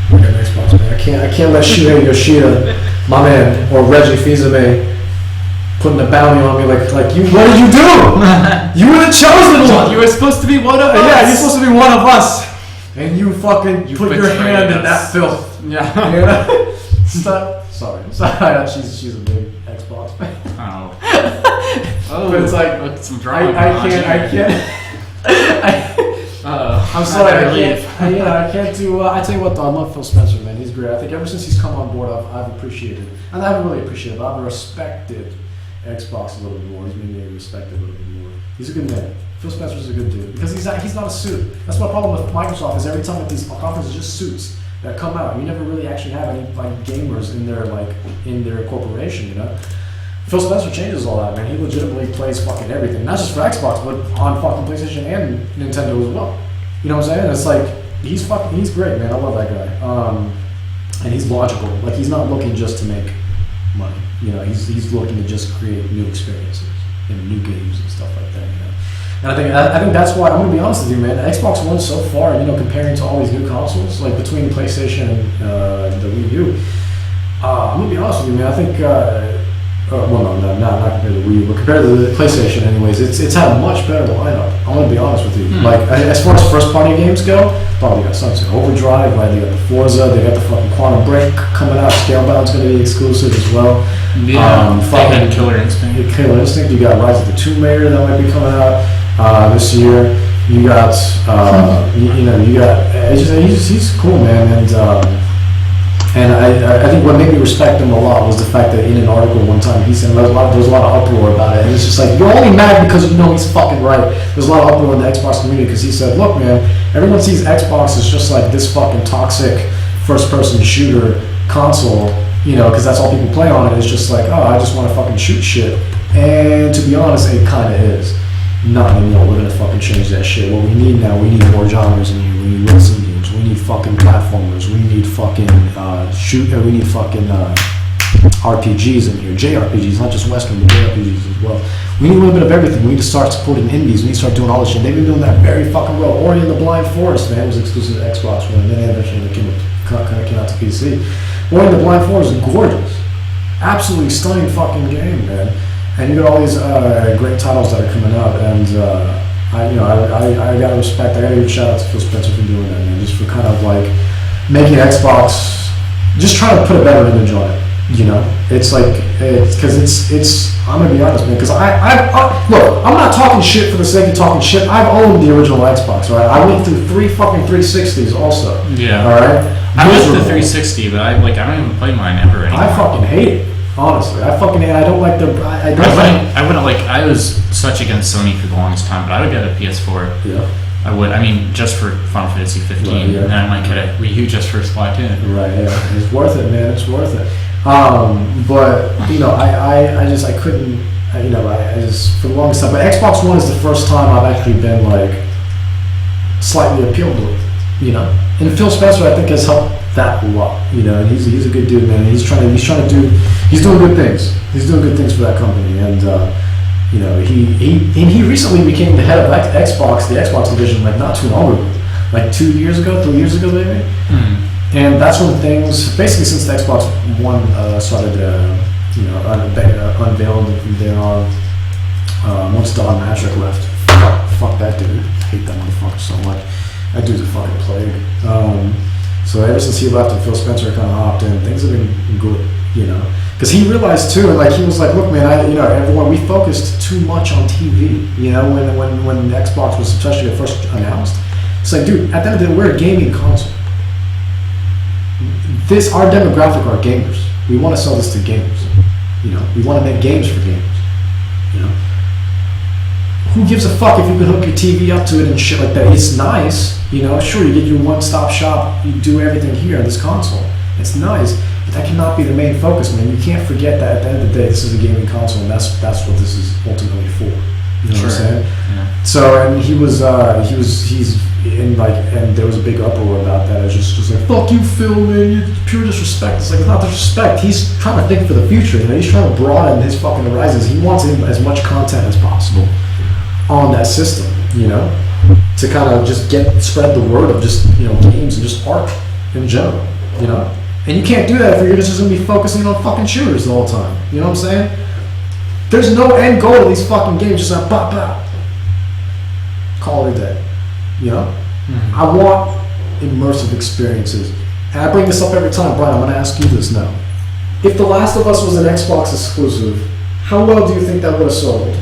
I got an Xbox, man. I can't let Shuhei Yoshida, my man, or Reggie Fils-Aimé putting a bounty on me like you. What did you do? You were the chosen one. You were supposed to be one of us. Yeah, you're supposed to be one of us. And you fucking put your hand in that filth. Yeah. Stop. Sorry. I'm sorry. She's a big Xbox fan. Oh. But it's like some drama. I can't. I'm sorry. I can't do. I tell you what, though, I love Phil Spencer, man. He's great. I think ever since he's come on board, I've appreciated, and I haven't really appreciated, but I've respected Xbox a little bit more. He's made me respect it a little bit more. He's a good man. Phil Spencer's a good dude because he's not a suit. That's my problem with Microsoft. Is every time at these conferences, just suits that come out. You never really actually have any like gamers in their corporation. You know. Phil Spencer changes all that, man. He legitimately plays fucking everything, not just for Xbox, but on fucking PlayStation and Nintendo as well. You know what I'm saying? It's like he's great, man. I love that guy. And he's logical. Like he's not looking just to make money. You know, he's looking to just create new experiences and new games and stuff like that. You know, and I think that's why I'm gonna be honest with you, man. Xbox One so far, you know, comparing to all these new consoles, like between PlayStation and the Wii U, I'm gonna be honest with you, man. I think. Not compared to the Wii U, but compared to the PlayStation anyways, it's had a much better lineup. I'm going to be honest with you. Like, as far as first-party games go, they got Sunset Overdrive, right? They got the Forza, they got the fucking Quantum Break coming out, Scalebound's going to be exclusive as well. Yeah, fucking Killer Instinct. You got Rise of the Tomb Raider that might be coming out this year. You got, he's cool, man, and I think what made me respect him a lot was the fact that in an article one time he said there was a lot of uproar about it, and it's just like you're only mad because you know he's fucking right. There's a lot of uproar in the Xbox community because he said, look, man, everyone sees Xbox as just like this fucking toxic first-person shooter console, you know, because that's all people play on it. It's just like, oh, I just want to fucking shoot shit, and to be honest, it kind of is. Not anymore. We're gonna fucking change that shit. What we need now, we need more genres in here. We need racing games. We need fucking platformers. We need fucking we need fucking RPGs in here, JRPGs, not just Western, but JRPGs as well. We need a little bit of everything. We need to start supporting indies. We need to start doing all this shit. They've been doing that very fucking well. Ori and the Blind Forest, man, was exclusive to Xbox One, and then eventually came out to PC. Ori and the Blind Forest is gorgeous. Absolutely stunning fucking game, man. And you got all these great titles that are coming up, and I gotta respect. I gotta give a shout out to Phil Spencer for doing that, man. Just for kind of like making Xbox, just trying to put a better image on it. You know, it's like because it's. I'm gonna be honest, man. Because I look, I'm not talking shit for the sake of talking shit. I've owned the original Xbox, right? I went through 3 fucking 360s also. Yeah. All right. I went the 360, but I don't even play mine ever anymore. I fucking hate it. Honestly, I fucking hate it. I don't like the. I was such against Sony for the longest time, but I would get a PS4. Yeah. I would. I mean, just for Final Fantasy 15, right, yeah. And then I might get a Wii U just for Splatoon. Right. Yeah. It's worth it, man. It's worth it. But you know, I couldn't. I just for the longest time. But Xbox One is the first time I've actually been like slightly appealed to it. You know, and Phil Spencer I think has helped that a lot. You know, and he's a good dude, man. He's doing good things. He's doing good things for that company, and you know, he recently became the head of Xbox, the Xbox division, like not too long ago, like 3 years ago maybe. Mm. And that's when things, basically since the Xbox One started, unveiled there once Don Matrick left. Fuck that dude. I hate that motherfucker so much. That dude's a fucking plague. So ever since he left and Phil Spencer kind of hopped in, things have been good, you know. Because he realized too, and like he was like, look, man, everyone, we focused too much on TV. You know, when the Xbox was especially first announced, it's like, dude, at the end of the day, we're a gaming console. Our demographic are gamers. We want to sell this to gamers. You know, we want to make games for gamers. You know, who gives a fuck if you can hook your TV up to it and shit like that? It's nice, you know. Sure, you get your one-stop shop. You do everything here on this console. It's nice, but that cannot be the main focus, man. You can't forget that at the end of the day, this is a gaming console, and that's what this is ultimately for. You know what I'm saying? Yeah. So, and he's in like, and there was a big uproar about that. It was just like, fuck you, Phil, man, it's pure disrespect. It's like, it's not disrespect. He's trying to think for the future, you know. He's trying to broaden his fucking horizons. He wants as much content as possible on that system, you know, to kind of just spread the word of just, you know, games and just art in general, you know. And you can't do that if you're just gonna be focusing on fucking shooters the whole time. You know what I'm saying? There's no end goal to these fucking games. Just like pop, pop. Call it a day. You know? Mm-hmm. I want immersive experiences. And I bring this up every time. Brian, I'm going to ask you this now. If The Last of Us was an Xbox exclusive, how well do you think that would have sold?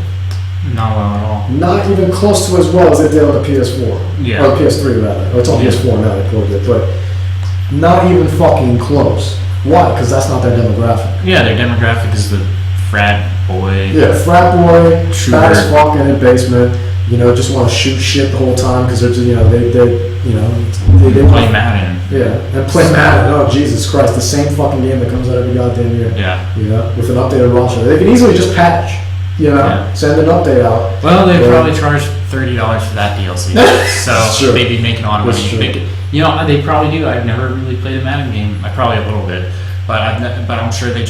Not well at all. Not even close to as well as it did on the PS4. Yeah. Or the PS3, rather. Or it's on PS4 now, they ported it. But not even fucking close. Why? Because that's not their demographic. Yeah, their demographic is the frat boy. Yeah, frat boy, fat as fuck in a basement. You know, just want to shoot shit the whole time because they're just, you know, they play Madden. Yeah, and play Madden. Oh Jesus Christ, the same fucking game that comes out every goddamn year. Yeah. You know, with an updated roster, they can easily just patch. You know, send an update out. Well, they probably charge $30 for that DLC, so they'd be making a lot of money. You know, they probably do. I've never really played a Madden game. I probably a little bit, but I'm sure they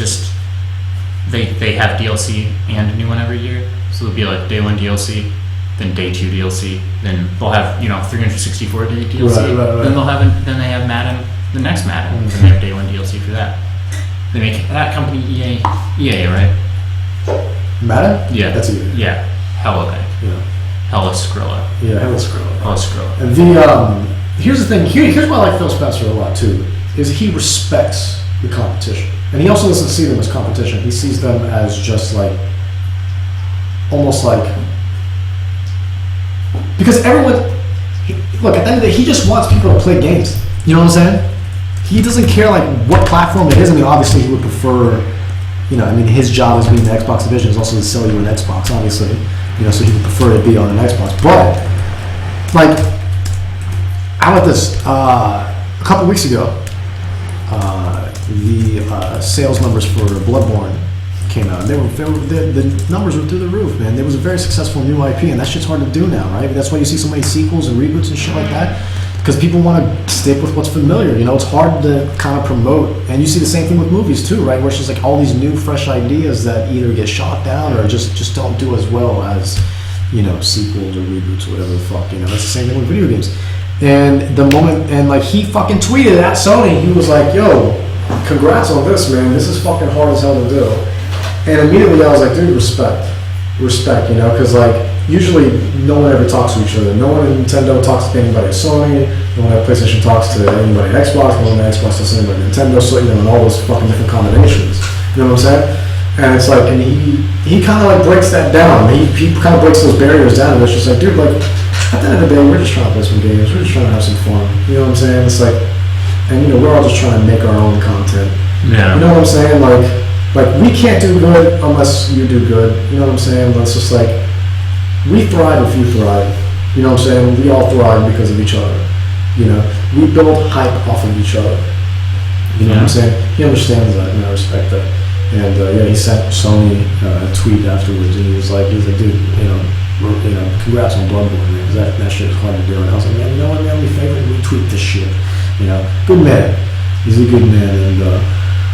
have DLC and a new one every year. So it'll be like day 1 DLC, then day 2 DLC, then they'll have 364 day DLC. Right. Then they have Madden, the next Madden, and they have day 1 DLC for that. They make that company EA, right? Madden? Yeah. That's EA. Yeah. Hella big. Yeah. Hella Skrilla. Yeah, Hella Skrilla. Hella Skrilla. And here's the thing. Here's why I like Phil Spencer a lot too. Is he respects the competition, and he also doesn't see them as competition. He sees them as just like, almost like, because everyone, look, at the end of the day, he just wants people to play games. You know what I'm saying? He doesn't care like what platform it is. I mean, obviously he would prefer, his job as being the Xbox division is also to sell you an Xbox, obviously. So he would prefer it be on an Xbox. But, like, how about this? A couple weeks ago, the sales numbers for Bloodborne came out. The numbers were through the roof, man. It was a very successful new IP, and that shit's hard to do now, right? That's why you see so many sequels and reboots and shit like that. because people want to stick with what's familiar. You know, it's hard to kind of promote, and you see the same thing with movies too, right? Where it's just like all these new, fresh ideas that either get shot down or just don't do as well as, you know, sequels or reboots or whatever the fuck. You know, it's the same thing with video games. And the moment, and like he fucking tweeted at Sony, he was like, "Yo, congrats on this, man. This is fucking hard as hell to do." And immediately I was like, "Dude, respect, you know," because like. Usually, no one ever talks to each other. No one at Nintendo talks to anybody at Sony. No one at PlayStation talks to anybody at Xbox. No one at Xbox talks to anybody at Nintendo. So, you know, and all those fucking different combinations. You know what I'm saying? And it's like, and he kind of like breaks that down. He kind of breaks those barriers down. And it's just like, dude, like, at the end of the day, we're just trying to play some games. We're just trying to have some fun. You know what I'm saying? It's like, and you know, we're all just trying to make our own content. Yeah. You know what I'm saying? Like we can't do good unless you do good. You know what I'm saying? But it's just like, we thrive if you thrive. You know what I'm saying? We all thrive because of each other. You know, we build hype off of each other. You know what I'm saying? He understands that, and I respect that. And yeah, he sent Sony a tweet afterwards, and he was like, dude, you know, congrats on Bloodborne, man, because that shit is hard to do. And I was like, man, you know what, man, we favorite retweet this shit. You know, good man. He's a good man, and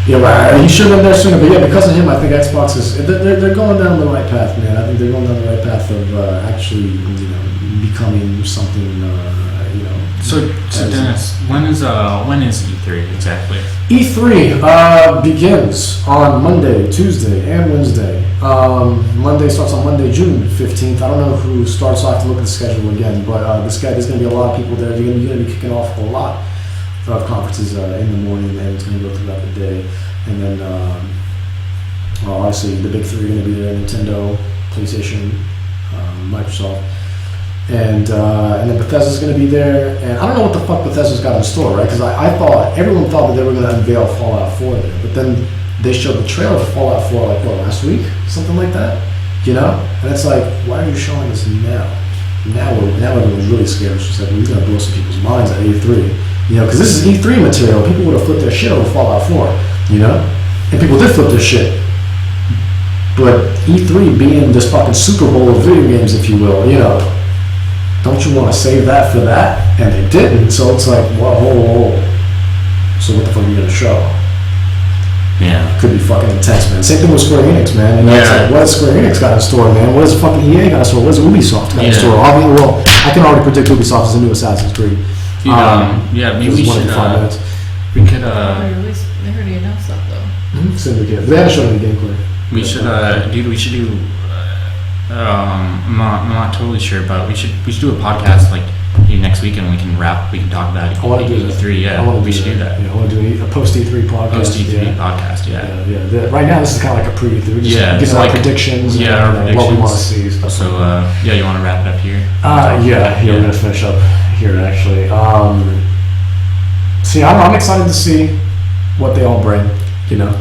yeah, well, he should have been there sooner, but yeah, because of him, I think Xbox is they're going down the right path, man. I think they're going down the right path of actually, you know, becoming something, you know. So Dennis, when is E3 exactly? E3 begins on Monday, Tuesday, and Wednesday. Monday starts on Monday, June 15th. I don't know who starts. I have to look at the schedule again, but there's going to be a lot of people there. You're going to be kicking off a lot of conferences in the morning, and it's going to go throughout the day. And then, obviously, the big three are going to be there: Nintendo, PlayStation, Microsoft, and then Bethesda's going to be there. And I don't know what the fuck Bethesda's got in store, right? Because I thought everyone thought that they were going to unveil Fallout 4 there, but then they showed the trailer for Fallout 4 like last week, something like that, you know? And it's like, why are you showing this now? Now everyone's really scared. It's just like, we're going to blow some people's minds at E3. You know, because this is E3 material. People would have flipped their shit over Fallout 4, you know? And people did flip their shit. But E3 being this fucking Super Bowl of video games, if you will, you know, don't you want to save that for that? And they didn't, so it's like, whoa. So what the fuck are you going to show? Yeah. Could be fucking intense, man. Same thing with Square Enix, man. You know, it's like, what has Square Enix got in store, man? What has fucking EA got in store? What has Ubisoft got in store? Well, I can already predict Ubisoft is the new Assassin's Creed. Maybe we should. We could. They already announced that though. Syndicate. They haven't shown any gameplay. We should, dude. We should do. I'm not totally sure, but we should do a podcast like next week, and we can talk about it. I want to do E3. Yeah, we should do that. Yeah, I want to do a post E3 podcast. Post E3 podcast. Yeah. Right now, this is kind of like a pre E3. Just like predictions. Yeah, and what we want to see. So you want to wrap it up here? We're gonna finish up here actually. See, I'm excited to see what they all bring. You know,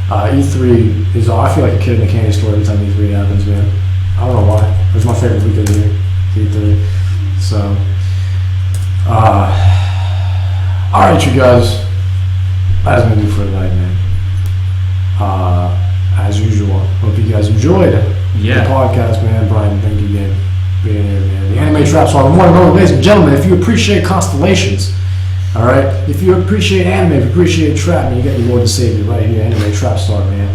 E3 is. I feel like a kid in a candy store every time E3 happens, man. I don't know why. It's my favorite week of the year, E3. So, all right, you guys. That's gonna do for tonight, man. As usual, hope you guys enjoyed the podcast, man. Brian, thank you again for being here, man. The Anime Trap Star. More, ladies and gentlemen, if you appreciate constellations, all right, if you appreciate anime, if you appreciate trap, man, you got your Lord and Savior right here, Anime Trap Star, man.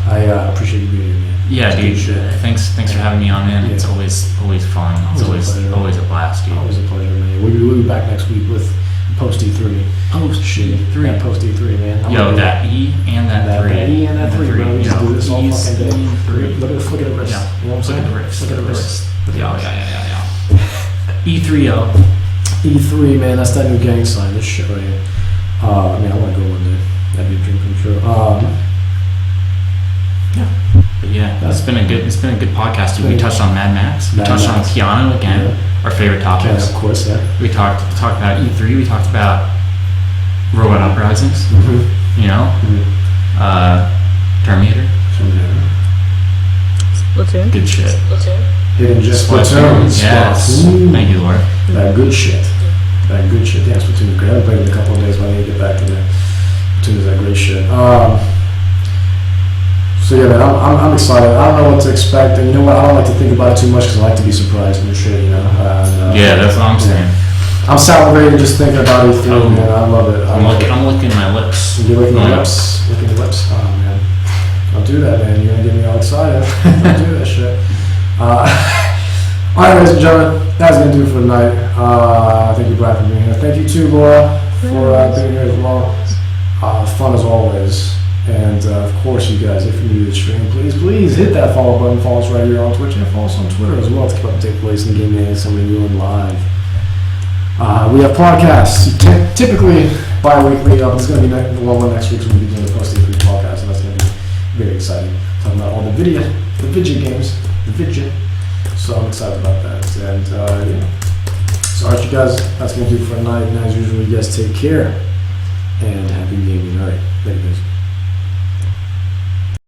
I appreciate you being here, man. Yeah, dude. Thanks for having me on, man. Yeah. It's always fun. It's always a blast, dude. Always a pleasure, man. We'll be back next week with post E3. Post E3. Yeah, post E3, man. Yo, that E and that 3. That E and that 3, bro. We just do this all fucking day. E3. Look at the flick of the wrist. Yeah. You know what I'm saying? Look at the wrist. Yeah. E3O. E3, man. That's that new gang sign. This shit right here. I mean, I want to go one day. That'd be a dream come true. Yeah. But yeah, it's been a good podcast. We touched on Mad Max. We touched on Keanu again, our favorite topics. Yeah, of course, yeah. We talked about E3. We talked about Robot Uprisings. Mm-hmm. You know, Terminator. Splatoon. Good shit. Hidden Gem. Splatoon. Yes. Thank you, Laura. That good shit. Yeah, Splatoon is great. I haven't played it in a couple of days, but I need to get back to that. Splatoon is that great shit. So yeah, man, I'm excited. I don't know what to expect, and you know what? I don't like to think about it too much because I like to be surprised and shit, you know. Yeah, that's what I'm saying. I'm salivating just thinking about E3, man. I love it. I'm licking my lips. You're licking your lips? Licking your lips? Oh, man. Don't do that, man. You're going to get me all excited. Don't do that shit. Alright, ladies and gentlemen, that's going to do it for tonight. Thank you, Brad, for being here. Thank you, too, Laura, for being here as well. Fun as always. And, of course, you guys, if you're new to the stream, please hit that follow button. Follow us right here on Twitch and follow us on Twitter as well to keep up to take place in the gaming and something new and live. We have podcasts, typically bi-weekly. This is going to be next week's we'll be doing the post-E3 podcast, and that's going to be very exciting. Talking about all the video games, so I'm excited about that. And yeah. So alright, you guys, that's going to do it for tonight. And as usual, you guys take care and happy gaming night. Later.